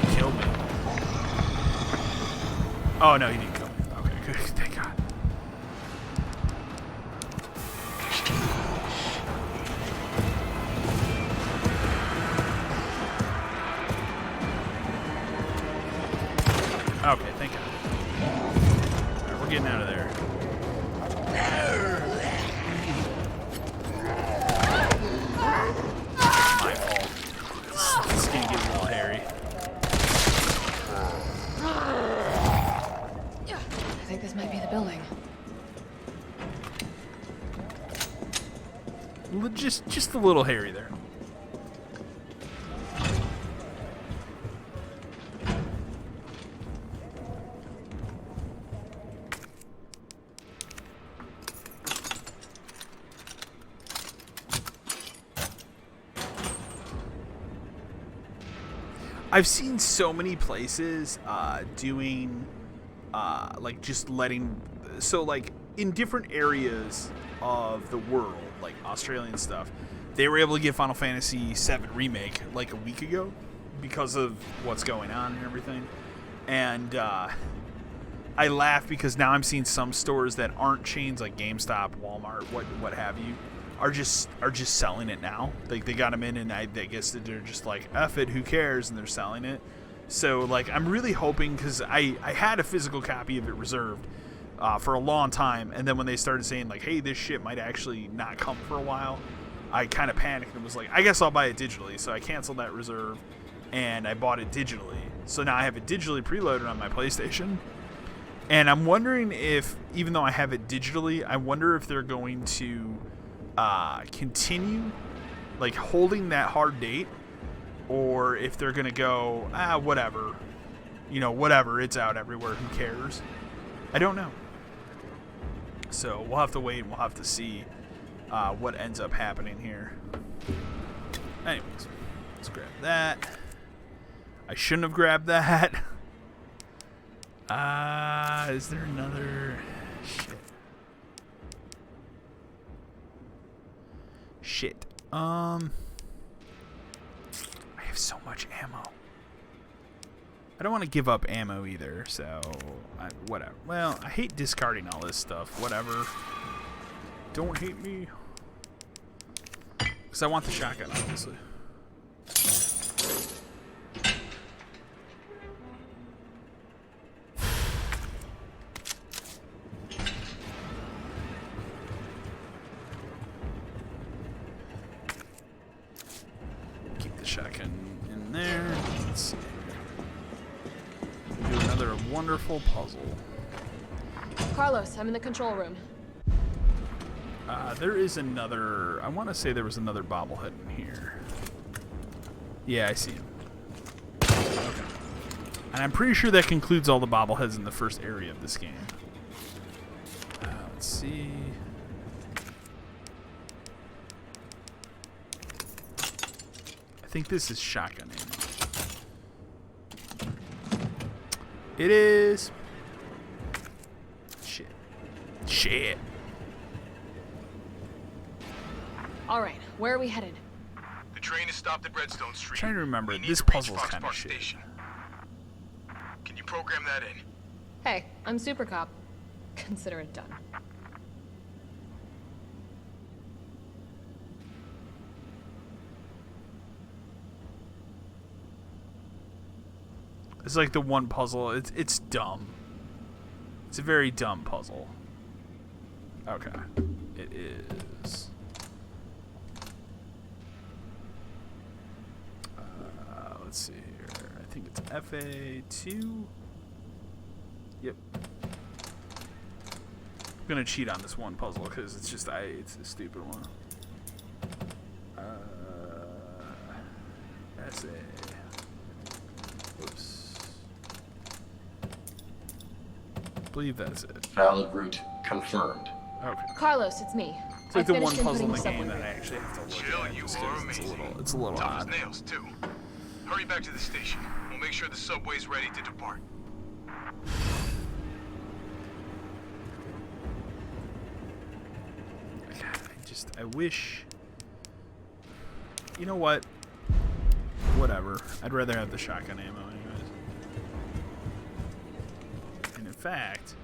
He killed me. Oh no, he didn't kill me. Okay, good. Thank God. Okay, thank God. Alright, we're getting out of there. My fault. This is gonna get a little hairy.
I think this might be the building.
Just a little hairy there. I've seen so many places doing like just letting, so like in different areas of the world, like Australian stuff, they were able to get Final Fantasy VII Remake like a week ago because of what's going on and everything. And I laugh because now I'm seeing some stores that aren't chains like GameStop, Walmart, what have you, are just selling it now. Like they got them in, and I guess that they're just like, F it, who cares, and they're selling it. So like I'm really hoping, because I had a physical copy of it reserved for a long time, and then when they started saying like, hey, this shit might actually not come for a while, I kind of panicked and was like, I guess I'll buy it digitally. So I canceled that reserve and I bought it digitally. So now I have it digitally preloaded on my PlayStation. And I'm wondering if, even though I have it digitally, I wonder if they're going to continue like holding that hard date, or if they're gonna go, whatever, whatever, it's out everywhere, who cares. I don't know. So we'll have to wait and we'll have to see what ends up happening here. Anyways, let's grab that. I shouldn't have grabbed that. Is there another shit? I have so much ammo. I don't want to give up ammo either, so whatever. Well, I hate discarding all this stuff. Whatever. Don't hate me. Because I want the shotgun, obviously. Shotgun in there. Let's see. Do another wonderful puzzle.
Carlos, I'm in the control room.
There is another... I want to say there was another bobblehead in here. Yeah, I see him. Okay. And I'm pretty sure that concludes all the bobbleheads in the first area of this game. Let's see... I think this is shotgun ammo. It is. Shit. Shit.
All right, where are we headed?
The train is stopped at Redstone Street.
I'm trying to remember. This puzzle is kind of shit.
Can you program that in?
Hey, I'm Super Cop. Consider it done.
It's like the one puzzle. It's dumb. It's a very dumb puzzle. Okay. It is. Let's see here. I think it's FA2. Yep. I'm gonna cheat on this one puzzle because it's just it's a stupid one. SA. Whoops. I believe that's it.
Valid route confirmed.
Okay.
Carlos, it's me.
It's like the one puzzle in the game that I actually have to look at.
You are amazing.
It's a little
Tough
odd.
as nails, too. Hurry back to the station. We'll make sure the subway's ready to depart.
I wish... You know what? Whatever. I'd rather have the shotgun ammo anyways. And in fact...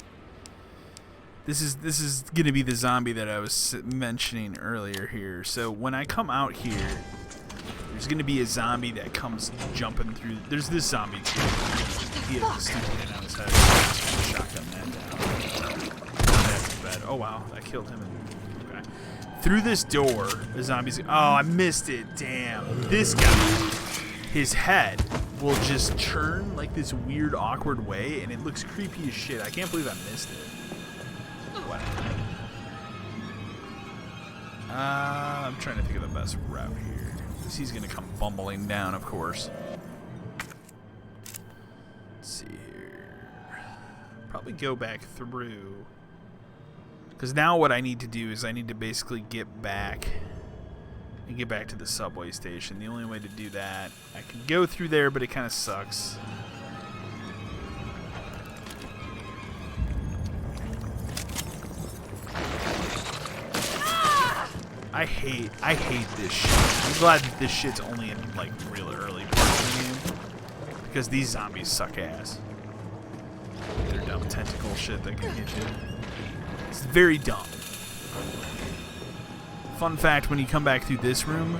This is going to be the zombie that I was mentioning earlier here. So when I come out here, there's going to be a zombie that comes jumping through. There's this zombie too. He has a stupid thing on his head. Shotgun that down. That's bad. Oh wow, I killed him. Okay. Through this door, the zombie's. Oh, I missed it. Damn. This guy, his head will just churn like this weird, awkward way, and it looks creepy as shit. I can't believe I missed it. I'm trying to think of the best route here. Because he's going to come bumbling down, of course. Let's see here. Probably go back through. Because now what I need to do is I need to basically get back and get back to the subway station. The only way to do that, I can go through there, but it kind of sucks. I hate this shit. I'm glad that this shit's only in like real early parts of the game, because these zombies suck ass. They're dumb tentacle shit that can get you. It's very dumb. Fun fact: when you come back through this room,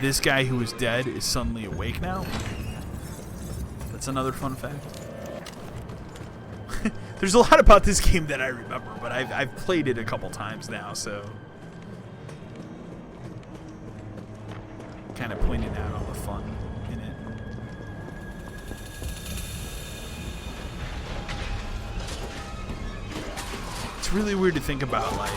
this guy who was dead is suddenly awake now. That's another fun fact. There's a lot about this game that I remember, but I've played it a couple times now, so. Kind of pointing out all the fun in it. It's really weird to think about, like,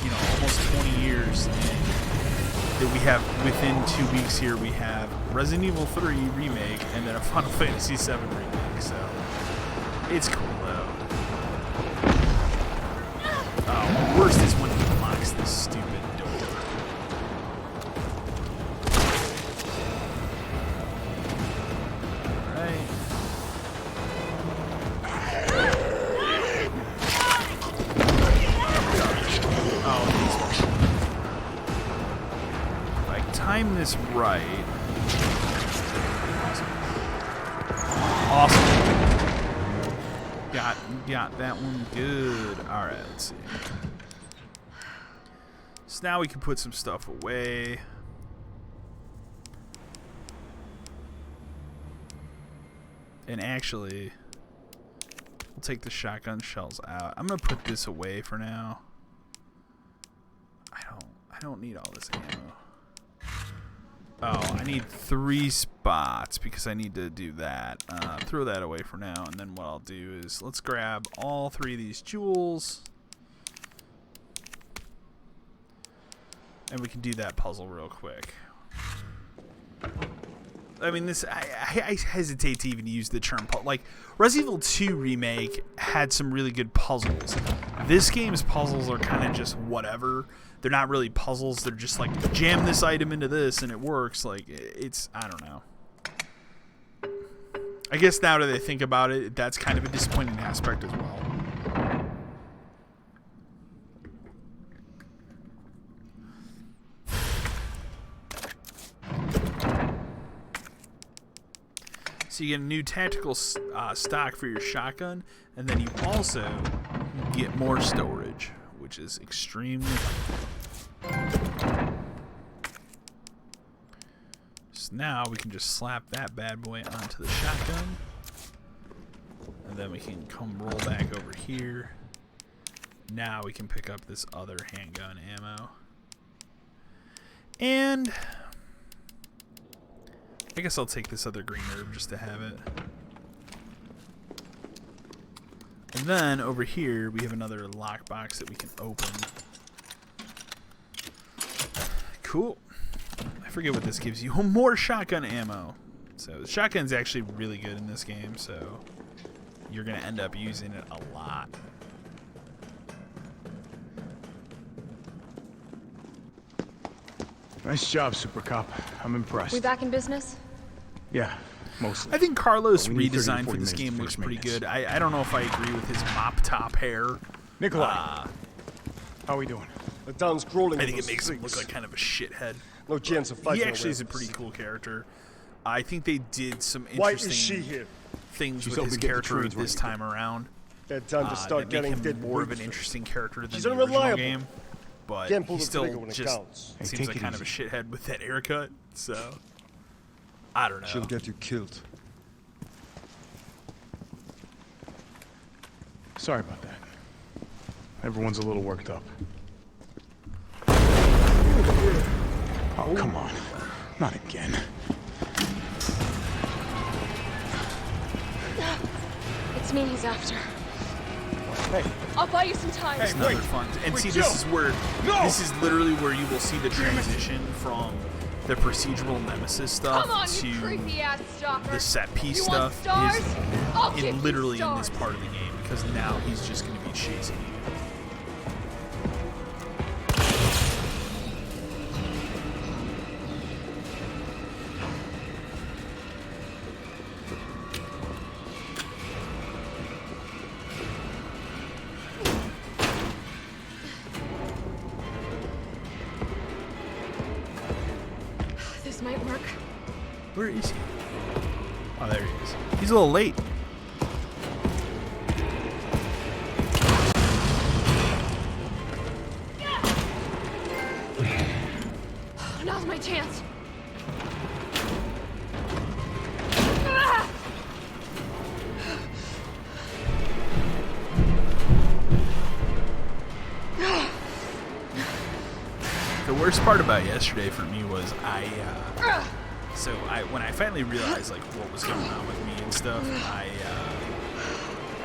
you know, almost 20 years that we have within 2 weeks here. We have Resident Evil 3 Remake and then a Final Fantasy 7 Remake, so it's cool though. Oh, the worst is when he locks this stupid door. Time this right. Awesome. Got that one good. All right, let's see. So now we can put some stuff away. And actually, we'll take the shotgun shells out. I'm gonna put this away for now. I don't need all this ammo. Oh, I need 3 spots because I need to do that. Throw that away for now, and then what I'll do is let's grab all 3 of these jewels. And we can do that puzzle real quick. I mean, this I hesitate to even use the term like Resident Evil 2 Remake had some really good puzzles. This game's puzzles are kind of just whatever. They're not really puzzles. They're just like jam this item into this and it works. Like it's I don't know. I guess now that I think about it, that's kind of a disappointing aspect as well. So you get a new tactical stock for your shotgun, and then you also get more storage, which is extremely helpful. So now we can just slap that bad boy onto the shotgun, and then we can come roll back over here. Now we can pick up this other handgun ammo. And I guess I'll take this other green herb just to have it. And then over here we have another lockbox that we can open. Cool. I forget what this gives you. More shotgun ammo. So the shotgun's actually really good in this game, so you're going to end up using it a lot.
Nice job, Super Cop. I'm impressed.
We back in business?
Yeah, mostly.
I think Carlos' redesign for this game looks pretty good. I don't know if I agree with his mop top hair.
Nikolai, how are we doing?
The town's crawling.
I think it makes him look like kind of a shithead.
No chance of fighting.
He actually is a pretty cool character. I think they did some interesting things with his character this time around.
That
make him more of an interesting character than the original game. But he still just seems like kind of a shithead with that haircut. So I don't know.
She'll get you killed.
Sorry about that. Everyone's a little worked up. Oh, come on. Not again.
It's me he's after.
Hey.
I'll buy you some time.
It's another fun. And see, this is where this is literally where you will see the transition from the procedural nemesis stuff to the set piece stuff is literally in this part of the game, because now he's just going to be chasing you.
This might work.
Where is he? Oh, there he is. He's a little late.
Now's my chance.
The worst part about yesterday for me was when I finally realized like what was going on with me and stuff, I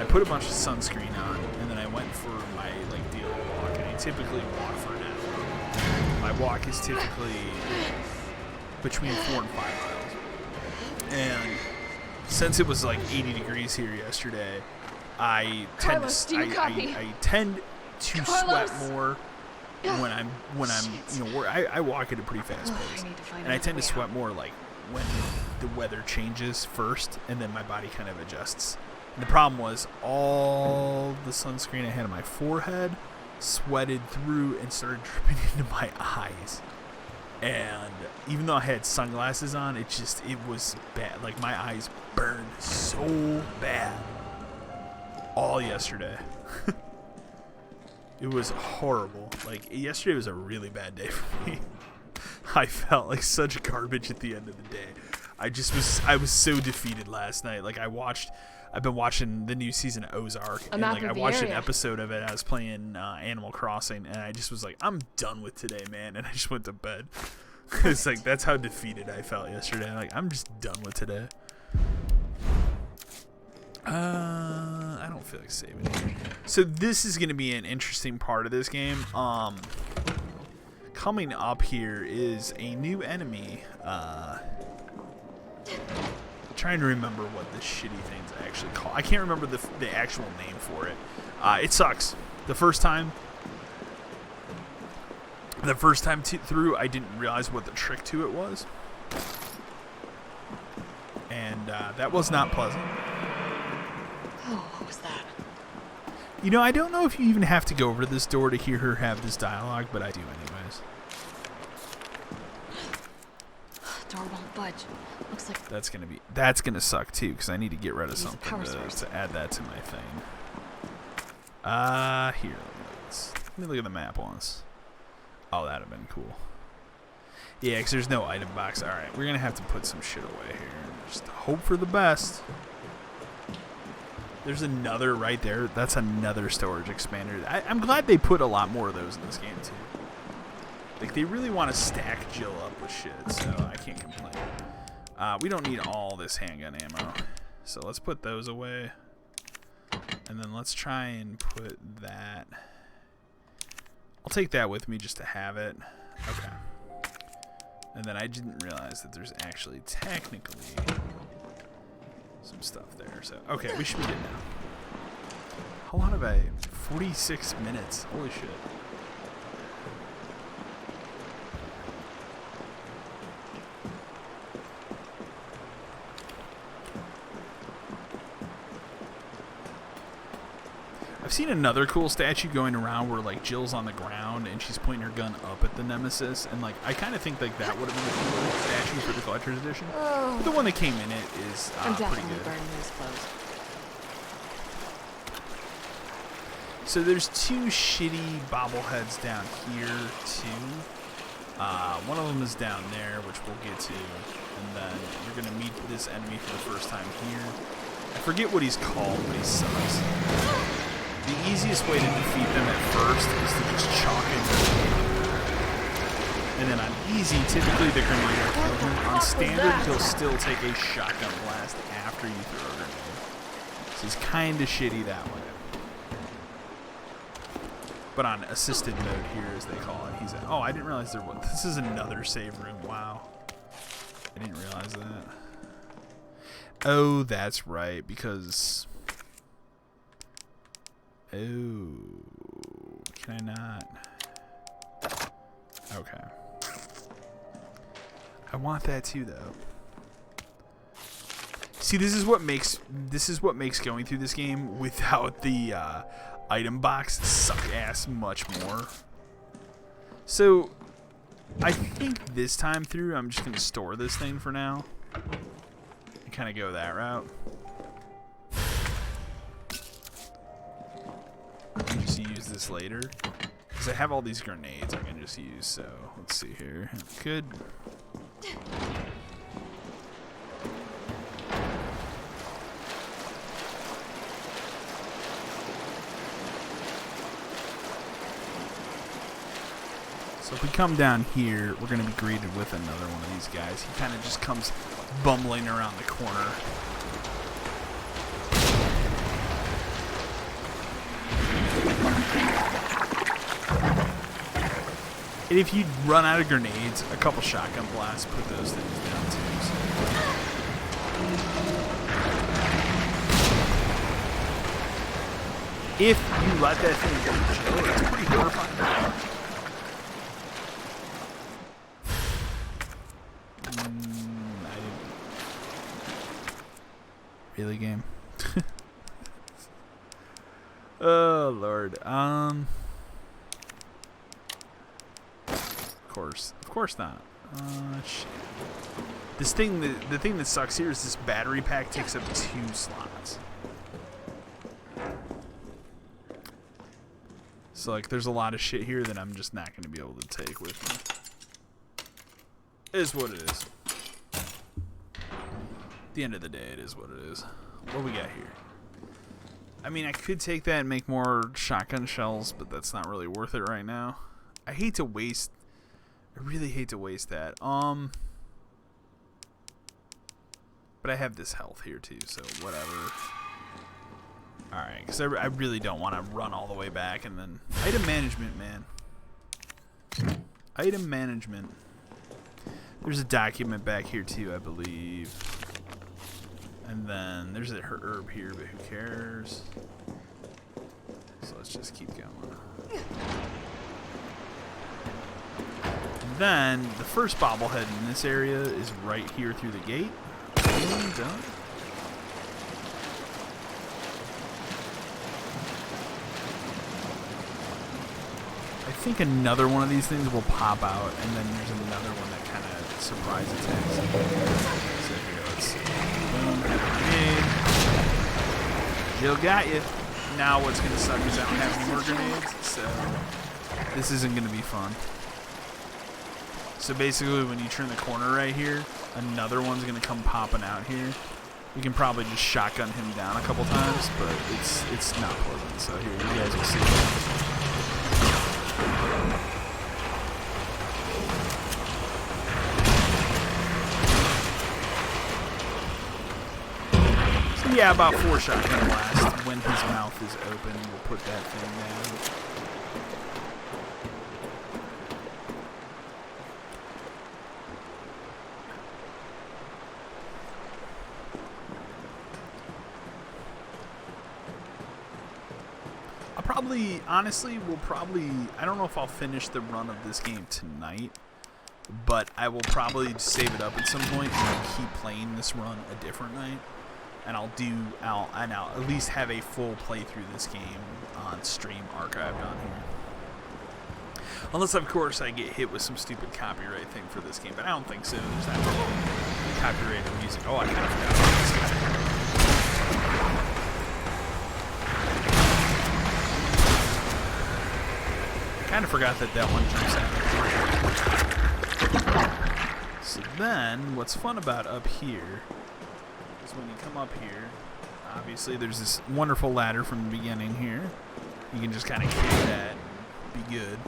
put a bunch of sunscreen on, and then I went for my like daily walk, and I typically walk for an hour. My walk is typically between 4 and 5 miles, and since it was like 80 degrees here yesterday, I tend to sweat more when I'm I walk at a pretty fast pace, and I tend to sweat more like when the weather changes first, and then my body kind of adjusts. And the problem was all the sunscreen I had on my forehead sweated through and started dripping into my eyes. And even though I had sunglasses on, it was bad. Like my eyes burned so bad all yesterday. It was horrible. Like yesterday was a really bad day for me. I felt like such garbage at the end of the day. I was so defeated last night. Like I've been watching the new season of Ozark, and like I watched an episode of it. I was playing Animal Crossing, and I just was like, I'm done with today, man. And I just went to bed. It's like that's how defeated I felt yesterday. Like I'm just done with today. I don't feel like saving here. So this is going to be an interesting part of this game. coming up here is a new enemy. Trying to remember what this shitty thing's actually called. I can't remember the actual name for it. It sucks. The first time through, I didn't realize what the trick to it was. And that was not pleasant.
Oh, what was that?
You know, I don't know if you even have to go over to this door to hear her have this dialogue, but I do anyways.
Door won't budge. Looks like
that's gonna suck too, because I need to get rid of something to add that to my thing. Here, let me look at the map once. Oh, that'd have been cool. Yeah, because there's no item box. All right, we're gonna have to put some shit away here. Just hope for the best. There's another right there. That's another storage expander. I'm glad they put a lot more of those in this game too. Like, they really want to stack Jill up with shit, so I can't complain. We don't need all this handgun ammo, so let's put those away. And then let's try and put that. I'll take that with me just to have it. Okay. And then I didn't realize that there's actually technically some stuff there. So, okay, we should be good now. How long have I? 46 minutes. Holy shit. I've seen another cool statue going around where, like, Jill's on the ground and she's pointing her gun up at the Nemesis, and, like, I kind of think, like, that would have been a cool statue for the collector's edition.
Oh.
The one that came in it is
I'm
pretty
definitely
good.
burning those clothes.
So there's two shitty bobbleheads down here too. One of them is down there, which we'll get to, and then you're gonna meet this enemy for the first time here. I forget what he's called, but he sucks. The easiest way to defeat them at first is to just chalk it. And then on easy, typically the grenade will kill him. On standard, he'll still take a shotgun blast after you throw a grenade. So he's kind of shitty that way. But on assisted mode here, as they call it, he's at, oh, I didn't realize there was. This is another save room. Wow. I didn't realize that. Oh, that's right, because... Oh, can I not? Okay. I want that too, though. See, this is what makes going through this game without the item box suck ass much more. So, I think this time through, I'm just gonna store this thing for now and kind of go that route. Just use this later because I have all these grenades I can just use. So let's see here. Good. So if we come down here, we're going to be greeted with another one of these guys. He kind of just comes bumbling around the corner. And if you run out of grenades, a couple shotgun blasts, put those things down too. So. If you let that thing go, it's pretty horrifying. I didn't. Really, game? Oh Lord. Of course not. Shit. This thing, the thing that sucks here is this battery pack takes up 2 slots. So like, there's a lot of shit here that I'm just not going to be able to take with me. It is what it is. At the end of the day, it is what it is. What do we got here? I mean, I could take that and make more shotgun shells, but that's not really worth it right now. I really hate to waste that. But I have this health here too, so whatever. Alright, because I really don't want to run all the way back and then... Item management, man. Item management. There's a document back here too, I believe. And then there's a herb here, but who cares? So let's just keep going. And then the first bobblehead in this area is right here through the gate. And done. I think another one of these things will pop out, and then there's another one that kind of surprise attacks. So here, let's see. Boom, grenade. Jill got you. Now what's going to suck is I don't have any more grenades, so this isn't going to be fun. So basically, when you turn the corner right here, another one's going to come popping out here. You can probably just shotgun him down a couple times, but it's not pleasant. So here, you guys will see. So yeah, about 4 shotgun blasts when his mouth is open. We'll put that thing down. Honestly, I don't know if I'll finish the run of this game tonight, but I will probably save it up at some point and keep playing this run a different night, and I'll at least have a full playthrough this game on stream archived on here. Unless, of course, I get hit with some stupid copyright thing for this game, but I don't think so. There's not really copyrighted music. Oh, I kind of forgot about this guy. Kind of forgot that one jumps out. So then, what's fun about up here is when you come up here, obviously there's this wonderful ladder from the beginning here. You can just kind of kick that and be good.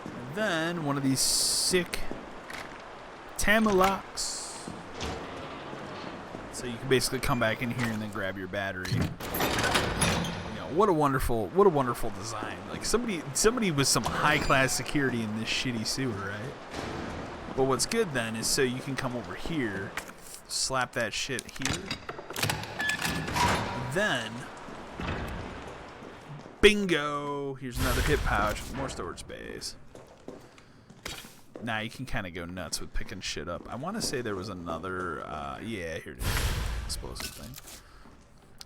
And then one of these sick Tamilocks. So you can basically come back in here and then grab your battery. You know, what a wonderful design. Like somebody with some high-class security in this shitty sewer, right? But what's good then is so you can come over here, slap that shit here, then bingo! Here's another hit pouch, more storage space. Now you can kind of go nuts with picking shit up. I want to say there was another, yeah, here it is. Explosive thing.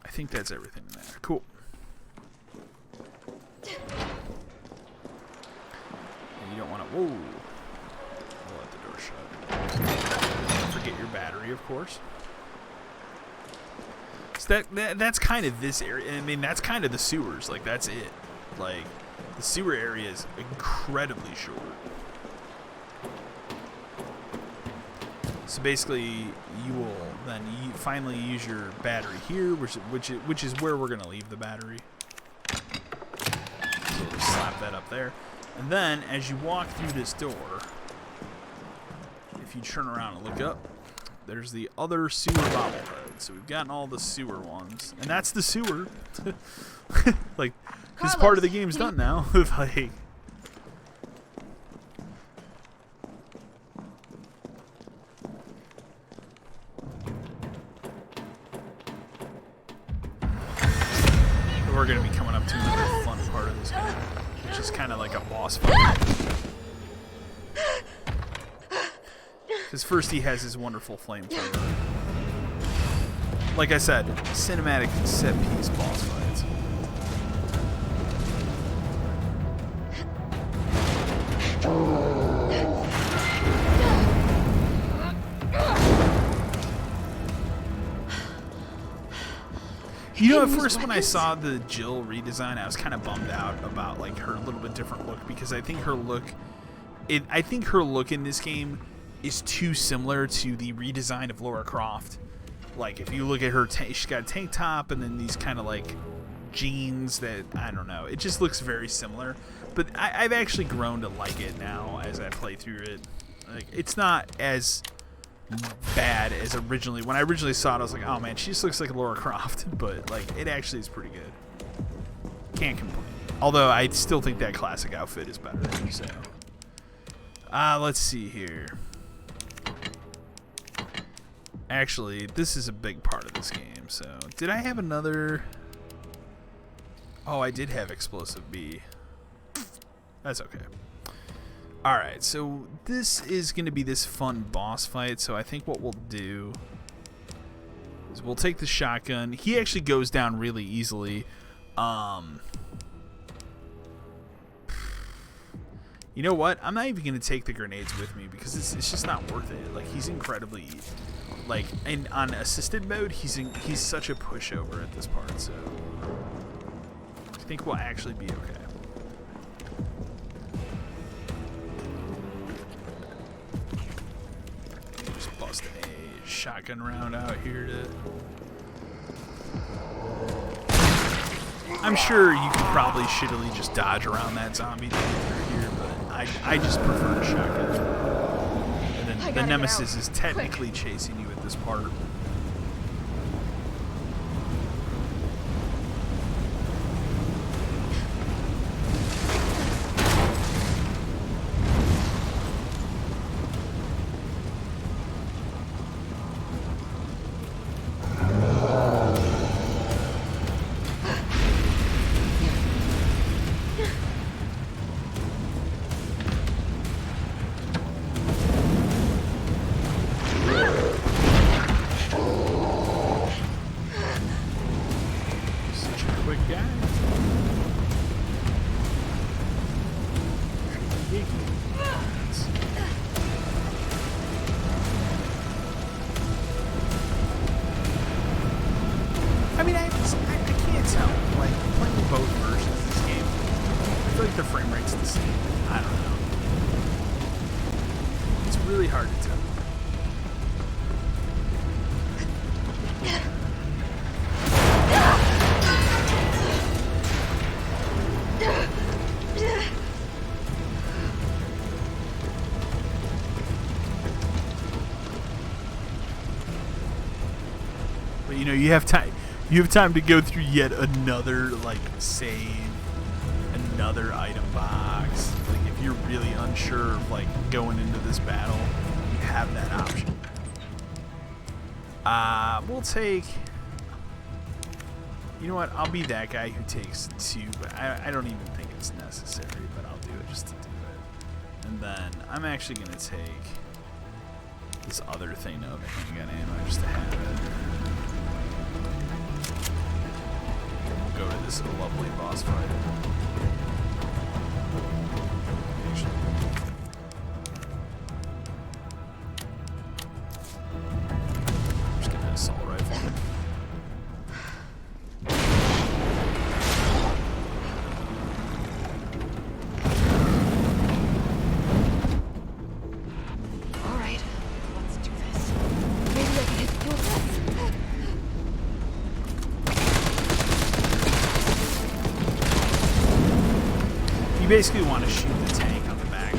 I think that's everything in there. Cool. And you don't want to, whoa. I'll let the door shut. Don't forget your battery, of course. So that's kind of this area. I mean, that's kind of the sewers. Like, that's it. Like, the sewer area is incredibly short. So basically, you will then finally use your battery here, which is where we're going to leave the battery. So we'll just slap that up there. And then, as you walk through this door, if you turn around and look up, there's the other sewer bobblehead. So we've gotten all the sewer ones. And that's the sewer. Like, this part of the game's done now. Like... We're going to be coming up to another fun part of this game, which is kind of like a boss fight. Because first he has his wonderful flamethrower. Like I said, cinematic set-piece boss fights. You know, at first when I saw the Jill redesign, I was kind of bummed out about like her little bit different look, because I think her look in this game is too similar to the redesign of Lara Croft. Like, if you look at her, she's got a tank top and then these kind of like jeans that, I don't know, it just looks very similar. But I've actually grown to like it now as I play through it. Like, it's not as bad as originally. When I originally saw it, I was like, oh man, she just looks like Lara Croft. But like, it actually is pretty good. can't complain. Although I still think that classic outfit is better. So, let's see here. Actually, this is a big part of this game. So, did I have another? Oh, I did have Explosive B. That's okay. Alright, so this is going to be this fun boss fight. So I think what we'll do is we'll take the shotgun. He actually goes down really easily. You know what? I'm not even going to take the grenades with me because it's just not worth it. Like, he's incredibly... Like, and on assisted mode, he's such a pushover at this part, so... I think we'll actually be okay. Just bust a shotgun round out here to... I'm sure you could probably shittily just dodge around that zombie through here, but I just prefer a shotgun. And then the Nemesis is technically chasing you at this part. I mean, I can't tell. Like, playing both versions of this game, I feel like the frame rate's the same. I don't know. It's really hard to tell. But you know, you have time. You have time to go through yet another, like, save, another item box. Like, if you're really unsure of, like, going into this battle, you have that option. We'll take... You know what? I'll be that guy who takes 2, but I don't even think it's necessary, but I'll do it just to do it. And then I'm actually going to take this other thing of handgun ammo just to have it. Go to this lovely boss fight. I'm just gonna assault rifle.
All right, let's do this. Maybe I can hit fuel tanks.
You basically want to shoot the tank on the back.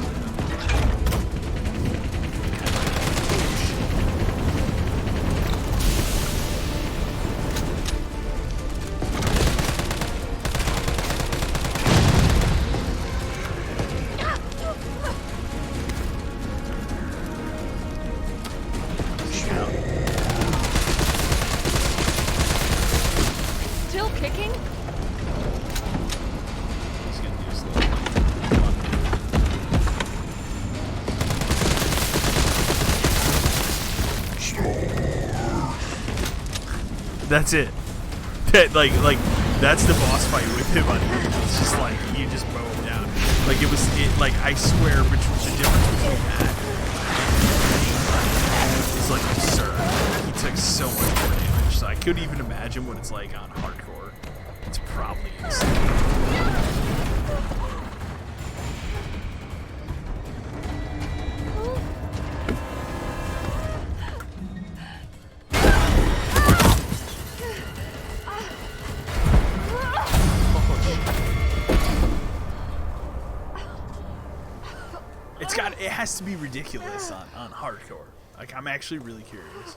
Still kicking?
That's it. Like that's the boss fight with him on here. It's just like you just mow him down. Like like I swear the difference between that is like absurd. He took so much more damage, so I couldn't even imagine what it's like on hardcore. It's probably insane. It has to be ridiculous on hardcore. Like, I'm actually really curious.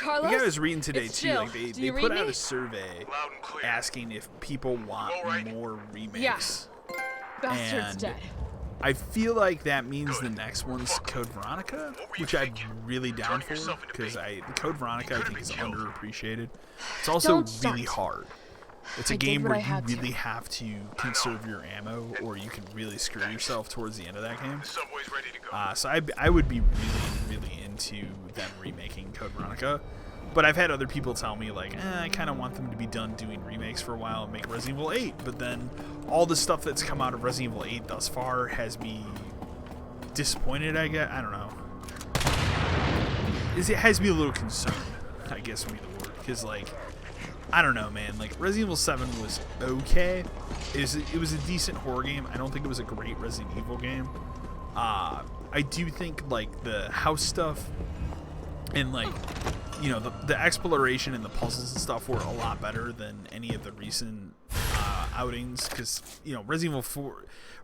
Carlos?
I was reading today
It's
too.
Jill.
Like
Do
they
you
put
read
out
me?
a survey asking if people want more remakes.
Yeah. Bastard's
And
dead.
I feel like that means the next one's Code Veronica, which I'm really down for because the Code Veronica I think is underappreciated. It's also really hard. It's a game where you really have to conserve your ammo, or you can really screw yourself towards the end of that game. So I would be really into them remaking Code Veronica. But I've had other people tell me, like, I kind of want them to be done doing remakes for a while and make Resident Evil 8. But then all the stuff that's come out of Resident Evil 8 thus far has me disappointed, I guess. I don't know. It has me a little concerned, I guess would be the word. Because, like, I don't know, man. Like, Resident Evil 7 was okay. It was a decent horror game. I don't think it was a great Resident Evil game. I do think, like, the house stuff and, like, you know, the exploration and the puzzles and stuff were a lot better than any of the recent outings. Because, you know, Resident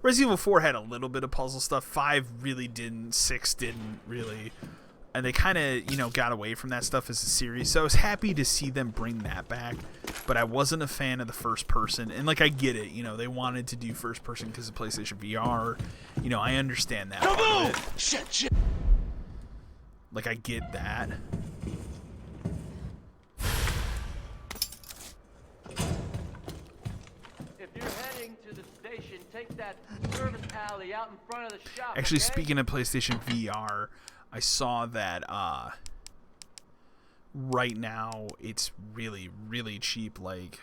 Evil 4 had a little bit of puzzle stuff. 5 really didn't. 6 didn't really. And they kind of, you know, got away from that stuff as a series. So I was happy to see them bring that back. But I wasn't a fan of the first person. And, like, I get it. You know, they wanted to do first person because of PlayStation VR. You know, I understand that part of it.
Shit.
Like, I get that.
If you're heading to the station, take that service alley out in front of the shop.
Actually,
okay?
speaking of PlayStation VR, I saw that right now it's really cheap, like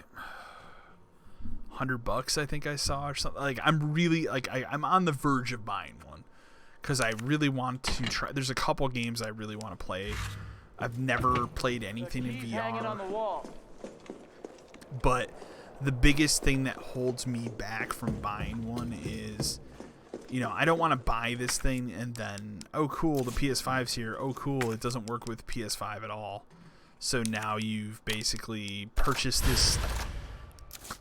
$100 I think I saw or something. Like, I'm really I'm on the verge of buying one because I really want to try. There's a couple games I really want to play. I've never played anything in VR.
Hanging on the wall.
But the biggest thing that holds me back from buying one is, you know, I don't want to buy this thing and then, oh cool, the PS5's here. Oh cool, it doesn't work with PS5 at all. So now you've basically purchased this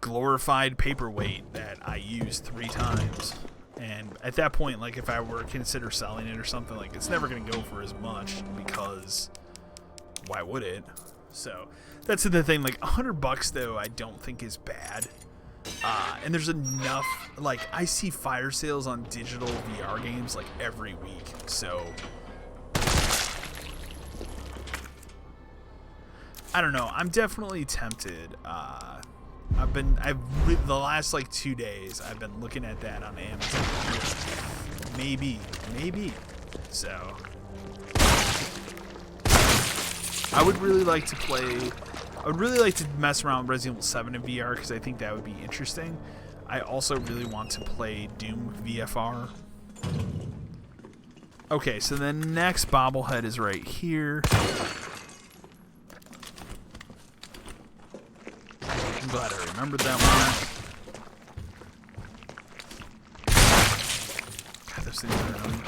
glorified paperweight that I used 3 times. And at that point, like, if I were to consider selling it or something, like, it's never going to go for as much because why would it? So that's the thing. Like, $100 though, I don't think is bad. And there's enough, like, I see fire sales on digital VR games like every week. So I don't know. I'm definitely tempted. The last like 2 days I've been looking at that on Amazon. Maybe. So I would really like to mess around with Resident Evil 7 in VR because I think that would be interesting. I also really want to play Doom VFR. Okay, so the next bobblehead is right here. I'm glad I remembered that one. God, those things are annoying.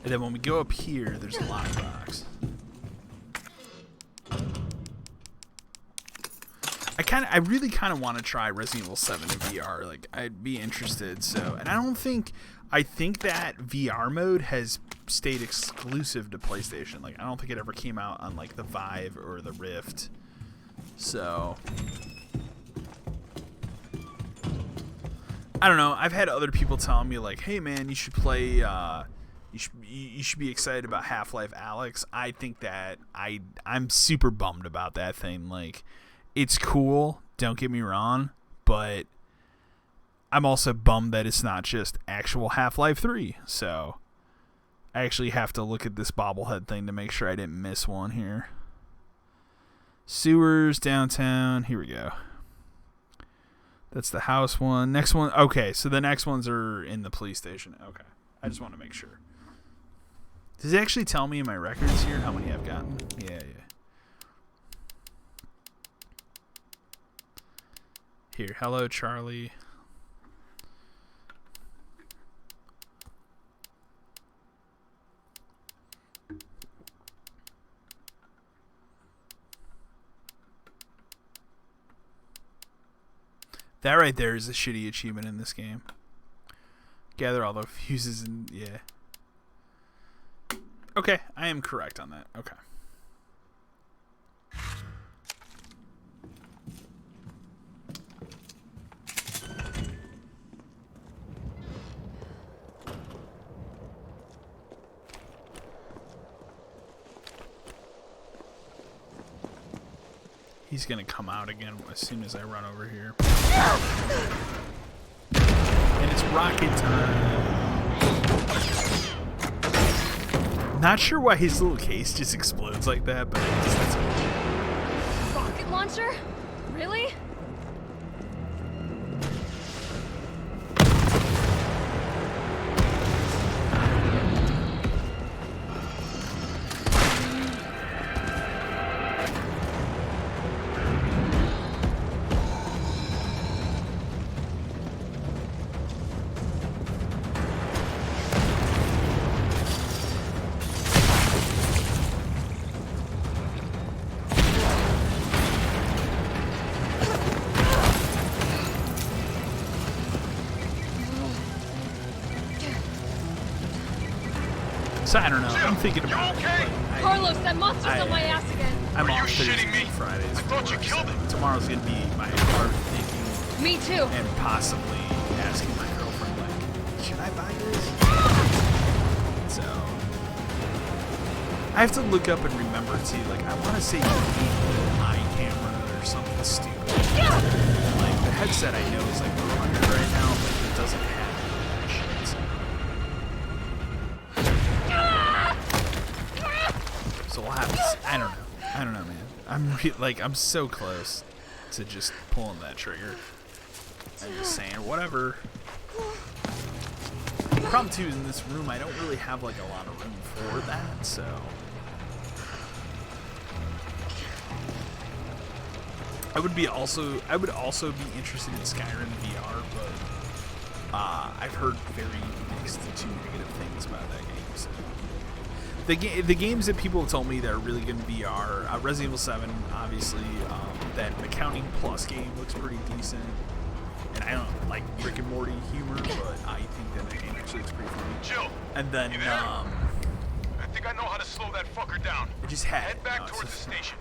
And then when we go up here, there's a lockbox. I really kind of want to try Resident Evil 7 in VR. Like, I'd be interested. So, and I think that VR mode has stayed exclusive to PlayStation. Like, I don't think it ever came out on like the Vive or the Rift. So I don't know. I've had other people telling me like, "Hey man, you should play you should be excited about Half-Life Alyx." I think that I'm super bummed about that thing. Like, it's cool, don't get me wrong, but I'm also bummed that it's not just actual Half-Life 3. So I actually have to look at this bobblehead thing to make sure I didn't miss one here. Sewers, downtown. Here we go. That's the house one. Next one. Okay, so the next ones are in the police station. Okay. I just want to make sure. Does it actually tell me in my records here how many I've gotten? Yeah. Here, hello, Charlie. That right there is a shitty achievement in this game. Gather all the fuses and yeah. Okay, I am correct on that. Okay. He's gonna come out again as soon as I run over here. And it's rocket time. Not sure why his little case just explodes like that, but that's okay.
Rocket launcher? Really?
So I don't know. I'm thinking about it.
Carlos, that monster's on my ass again.
I'm off Thursdays and Fridays. I thought you killed it. Tomorrow's gonna be my hard thinking.
Me too.
And possibly asking my girlfriend, like, should I buy this? So I have to look up and remember too. Like, I want to say you need an eye camera or something stupid. Like the headset I know is like 100 right now, but it doesn't have that shit. So we'll have to, I don't know, man. I'm so close to just pulling that trigger. I'm just saying, whatever. The problem too is in this room I don't really have like a lot of room for that, so I would also be interested in Skyrim VR, but I've heard very mixed to negative things about that game. So the games that people have told me that are really good in VR, Resident Evil 7, obviously, that Accounting Plus game looks pretty decent. And I don't like Rick and Morty humor, but I think that the game actually looks pretty funny.
Jill,
and then,
I think I know how to slow that fucker down.
I just had
Head back towards the station.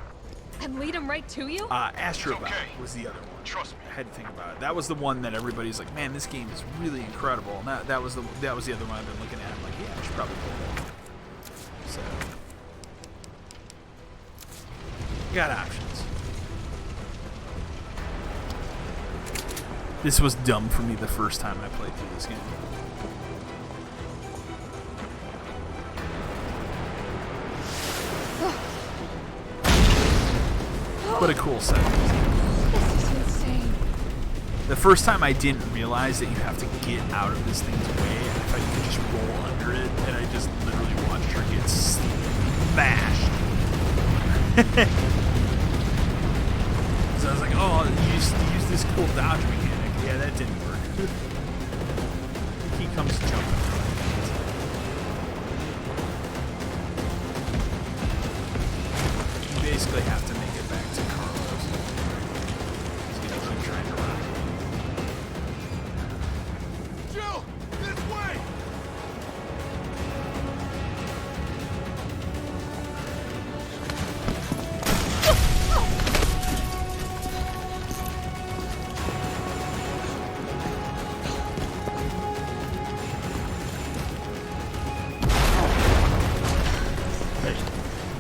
And lead him right to you?
Astrobot was the other one.
Trust me.
I had to think about it. That was the one that everybody's like, man, this game is really incredible. And that was the other one I've been looking at. I'm like, yeah, I should probably play that. So, you got options. This was dumb for me the first time I played through this game. What a cool set.
This is insane.
The first time I didn't realize that you have to get out of this thing's way, and if I could just roll under it, and I just literally watched her get smashed. So I was like, oh, you use this cool dodge mechanic. Yeah, that didn't work. He comes jumping. You basically have to make it back to Carlos. He's gonna keep trying to run.
Jill, this way!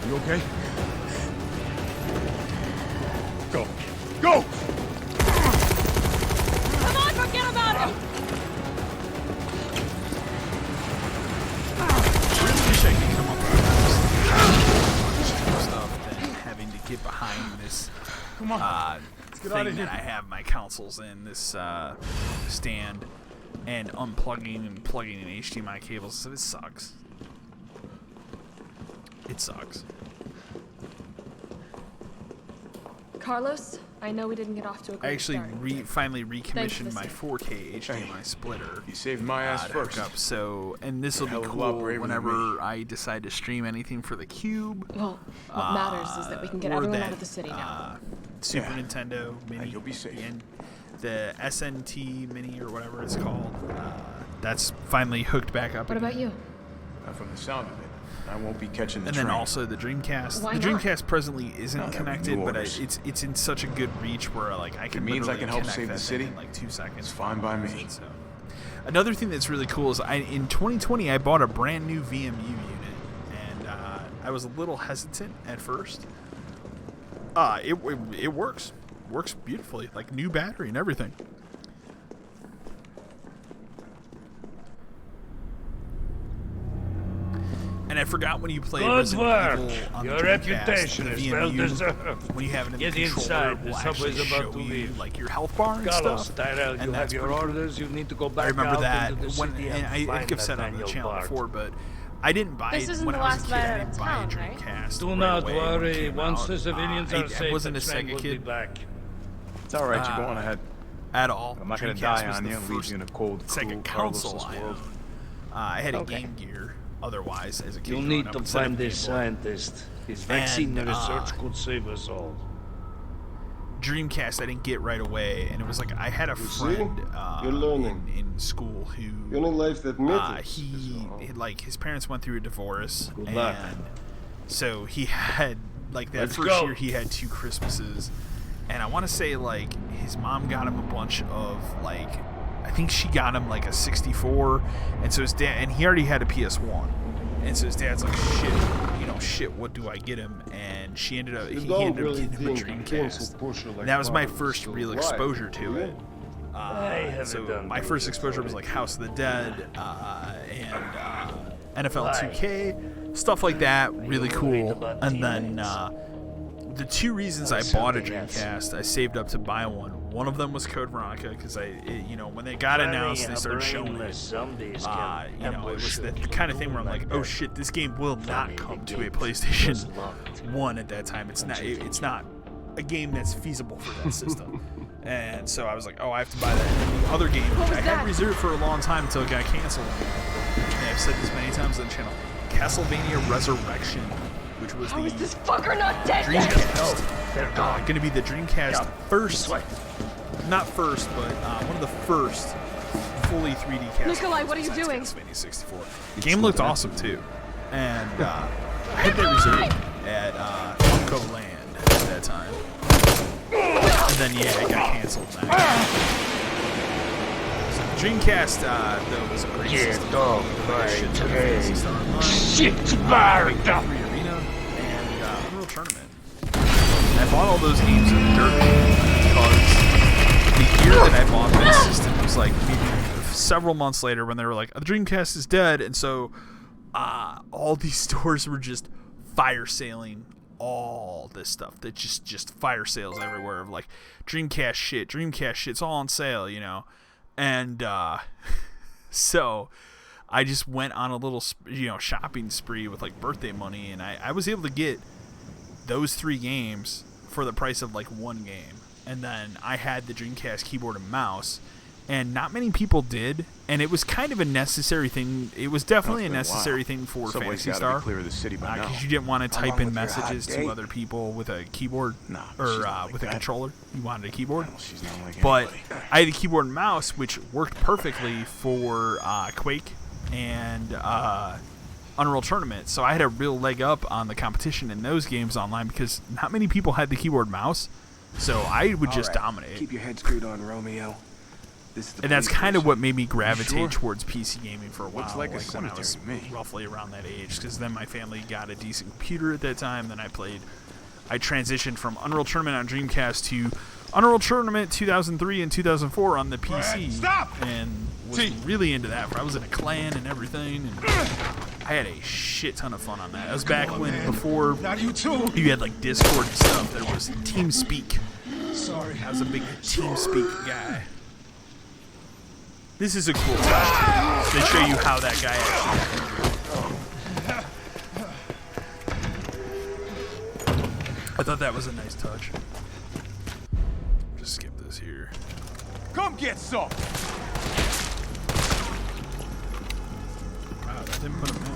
You okay? Go. Go!
Come on, forget about him!
I really wish I could come up with stuff than having to get behind this thing that I have my consoles in, this stand, and unplugging and plugging in HDMI cables. So it sucks. It sucks.
Carlos, I know we didn't get off to a great
I actually
start.
finally recommissioned my 4K HDMI splitter.
You saved my ass first.
Up, so, and this will be cool whenever I decide to stream anything for the Cube.
Well, what matters is that we can get everyone out of the city now.
Super Nintendo Mini.
You'll be safe.
The SNT Mini or whatever it's called. That's finally hooked back up.
What about you?
From the sound of it, I won't be catching the
and
train.
then also the Dreamcast.
Why
the
not?
Dreamcast presently isn't connected, but
orders.
it's in such a good reach where like I can
means I
literally
can help
connect
save
that
the city,
thing in like 2 seconds.
It's fine by me.
So. Another thing that's really cool is in 2020 I bought a brand new VMU unit, and I was a little hesitant at first. It works. Works beautifully. Like new battery and everything. And I forgot when you play Resident Evil on
Your
the
reputation
Dreamcast,
is
the
well
VMU,
deserved.
when you have it in
Get
the controller,
inside. The
will
subway's
actually
about to
show you
leave.
like your health bar and
Carlos,
stuff.
Tyrell, you
And
have
that's
your
pretty cool.
orders. You need to go back
I remember
out
that
into the
when,
city
and I think I've said on the channel before, but I didn't buy
This
it
isn't
when
the
I was a
last
kid.
night
I
out of
didn't buy a
town,
Dreamcast.
Do
right
not
away when it
worry.
came
Once
out.
the civilians are safe,
I wasn't
the
a
train
Sega
will be
kid.
back.
It's all right. You go on ahead.
At all.
I'm not gonna
Dreamcast
die
was
on
the
you and leave
first
you in a cold,
Sega
cruel,
console
Carlos's
I
world.
owned. I had a Game Gear. Otherwise, as a kid,
You
growing
need
up
to
instead of
find
a
this
Game Boy.
scientist. His vaccine
And,
research could save us all.
Dreamcast I didn't get right away, and it was like I had a friend
You're learning.
in school who
The only life that matters.
he like his parents went through a divorce,
Good
and
luck.
so he had like that
Let's
first
go.
year he had 2 Christmases, and I want to say like his mom got him a bunch of like I think she got him like a 64, and so his dad and he already had a PS1, and so his dad's like shit, what do I get him? And she ended up he ended up getting him a Dreamcast. And that was my first real exposure to it. So my first exposure was like House of the Dead and NFL 2K, stuff like that, really cool. And then the 2 reasons I bought a Dreamcast, I saved up to buy one. One of them was Code Veronica because when they got announced, they started showing it. It was the kind of thing where I'm like, oh shit, this game will not come to a PlayStation 1 at that time. It's not a game that's feasible for that system. And so I was like, oh, I have to buy that. And the other game, which I had reserved for a long time until it got canceled, and I've said this many times on the channel, Castlevania Resurrection, which was
How
the
is this fucker not dead yet?
Dreamcast. They're going to be the Dreamcast first, not first, but one of the first fully 3D Castlevania.
Nikolai, what are you doing?
Castlevania 64. The game looked awesome too, and I had that reserved at Funko Land at that time. And then it got canceled. So Dreamcast though was a great system. Shit, Arena and Unreal Tournament. I bought all those games in dirt because the year that I bought that system was like maybe several months later when they were like, the Dreamcast is dead, and so all these stores were just fire sailing all this stuff. That just fire sales everywhere of like Dreamcast shit's all on sale, and so I just went on a little shopping spree with like birthday money, and I was able to get those 3 games for the price of like 1 game. And then I had the Dreamcast keyboard and mouse, and not many people did, and it was kind of a necessary thing. It was definitely a necessary thing for Phantasy Star, because you didn't want to type in messages to other people with a keyboard or with a controller. You wanted a keyboard. But I had a keyboard and mouse, which worked perfectly for Quake and Unreal Tournament, so I had a real leg up on the competition in those games online because not many people had the keyboard and mouse, so I would just dominate.
Keep your head screwed on, Romeo.
And that's kind of what made me gravitate towards PC gaming for a while.
Looks like a
when I was
cemetery to me.
roughly around that age, because then my family got a decent computer at that time. Then I transitioned from Unreal Tournament on Dreamcast to Unreal Tournament 2003 and 2004 on the PC, and was really into that. I was in a clan and everything, and I had a shit ton of fun on that. That was back before you had like Discord and stuff. There was TeamSpeak. Sorry, I was a big TeamSpeak guy. This is a cool touch. They show you how that guy actually. I thought that was a nice touch. Just skip this here.
Come get some.
Wow, that didn't put him in.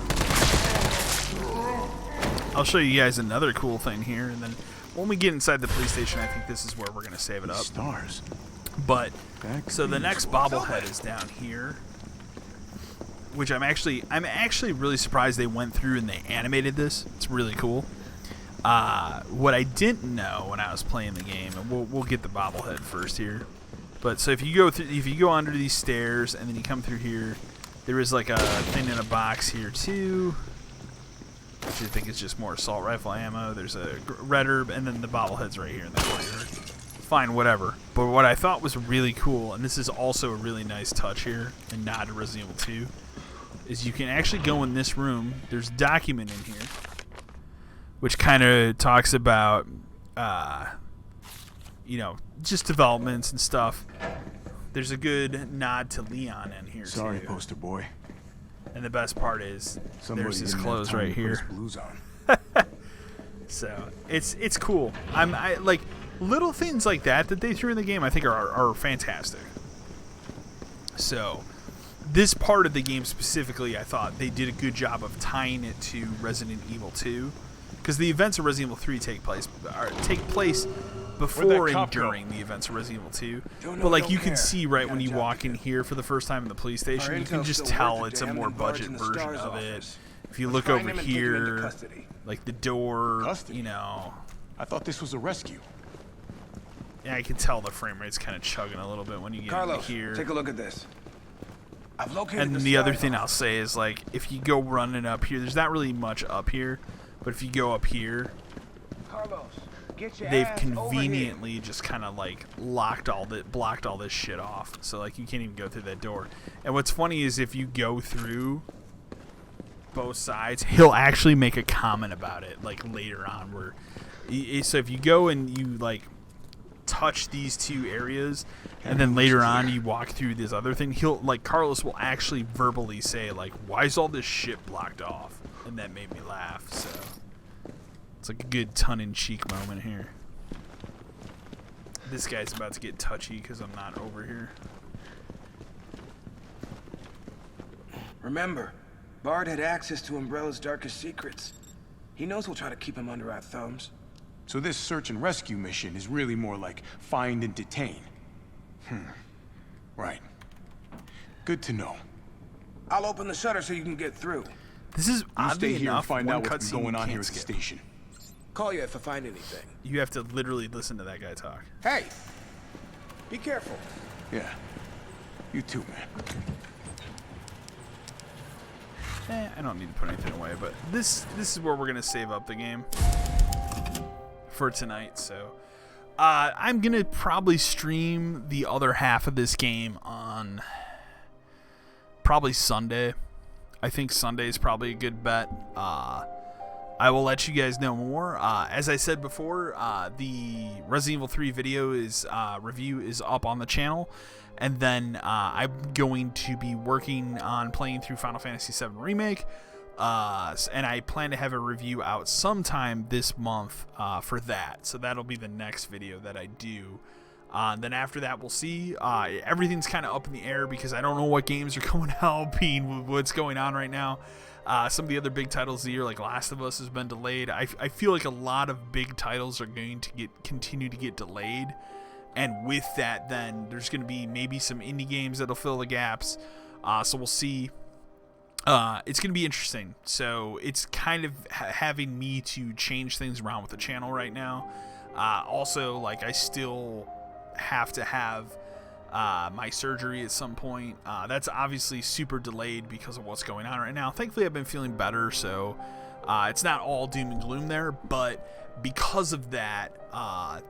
I'll show you guys another cool thing here, and then when we get inside the police station, I think this is where we're gonna save it up.
Stars.
But so the next bobblehead is down here, which I'm actually really surprised they went through and they animated this. It's really cool. What I didn't know when I was playing the game, and we'll get the bobblehead first here. But so if you go under these stairs and then you come through here, there is like a thing in a box here too. which I think is just more assault rifle ammo. There's a red herb, and then the bobblehead's right here in the courtyard. Fine, whatever. But what I thought was really cool, and this is also a really nice touch here, and nod to Resident Evil 2, is you can actually go in this room. There's a document in here, which kind of talks about, you know, just developments and stuff. There's a good nod to Leon in here,
Sorry,
too.
poster boy.
And the best part is, there's his clothes right here.
Blues on.
So it's cool. I like little things like that they threw in the game. I think are fantastic. So this part of the game specifically, I thought they did a good job of tying it to Resident Evil 2, because the events of Resident Evil 3 take place before and during the events of Resident Evil 2. But like you can see right when you walk in here for the first time in the police station, you can just tell it's a more budget version of it. If you look over here, like the door, you know.
I thought this was a rescue.
Yeah, I can tell the frame rate's kind of chugging a little bit when you get into here.
Take a look at this. I've located
and the other thing I'll say is, like, if you go running up here, there's not really much up here, but if you go up here, they've conveniently just kind of like blocked all this shit off. So like you can't even go through that door. And what's funny is if you go through both sides, he'll actually make a comment about it like later on. So if you go and you like touch these two areas, and then later on you walk through this other thing, Carlos will actually verbally say like, "Why is all this shit blocked off?" And that made me laugh. So it's like a good tongue-in-cheek moment here. This guy's about to get touchy because I'm not over here.
Remember, Bard had access to Umbrella's darkest secrets. He knows we'll try to keep him under our thumbs.
So this search and rescue mission is really more like find and detain. Right. Good to know.
I'll open the shutter so you can get through.
This is oddly
stay here
enough
and find
one
out what's
cutscene
going on
you
here at
can't
the
skip.
station.
Call you if I find anything.
You have to literally listen to that guy talk.
Hey! Be careful.
Yeah. You too, man.
I don't need to put anything away, but this is where we're gonna save up the game for tonight. So I'm gonna probably stream the other half of this game on probably Sunday. I think Sunday is probably a good bet. I will let you guys know more. As I said before, the Resident Evil 3 video review is up on the channel. And then I'm going to be working on playing through Final Fantasy VII Remake. And I plan to have a review out sometime this month for that. So that'll be the next video that I do. Then after that, we'll see. Everything's kind of up in the air because I don't know what games are coming out, being what's going on right now. Some of the other big titles of the year, like Last of Us, has been delayed. I feel like a lot of big titles are going to continue to get delayed. And with that, then there's going to be maybe some indie games that'll fill the gaps. So we'll see. It's going to be interesting. So it's kind of having me to change things around with the channel right now. Also, like, I still have to have my surgery at some point. That's obviously super delayed because of what's going on right now. Thankfully, I've been feeling better, so it's not all doom and gloom there. But because of that,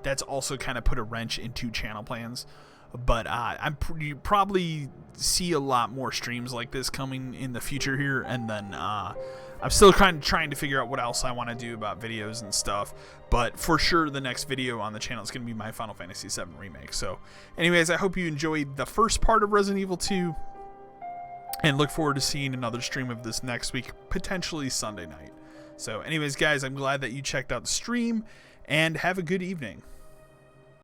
that's also kind of put a wrench into channel plans. But you probably see a lot more streams like this coming in the future here. And then I'm still kind of trying to figure out what else I want to do about videos and stuff. But for sure, the next video on the channel is going to be my Final Fantasy VII Remake. So anyways, I hope you enjoyed the first part of Resident Evil 2. And look forward to seeing another stream of this next week, potentially Sunday night. So anyways, guys, I'm glad that you checked out the stream. And have a good evening.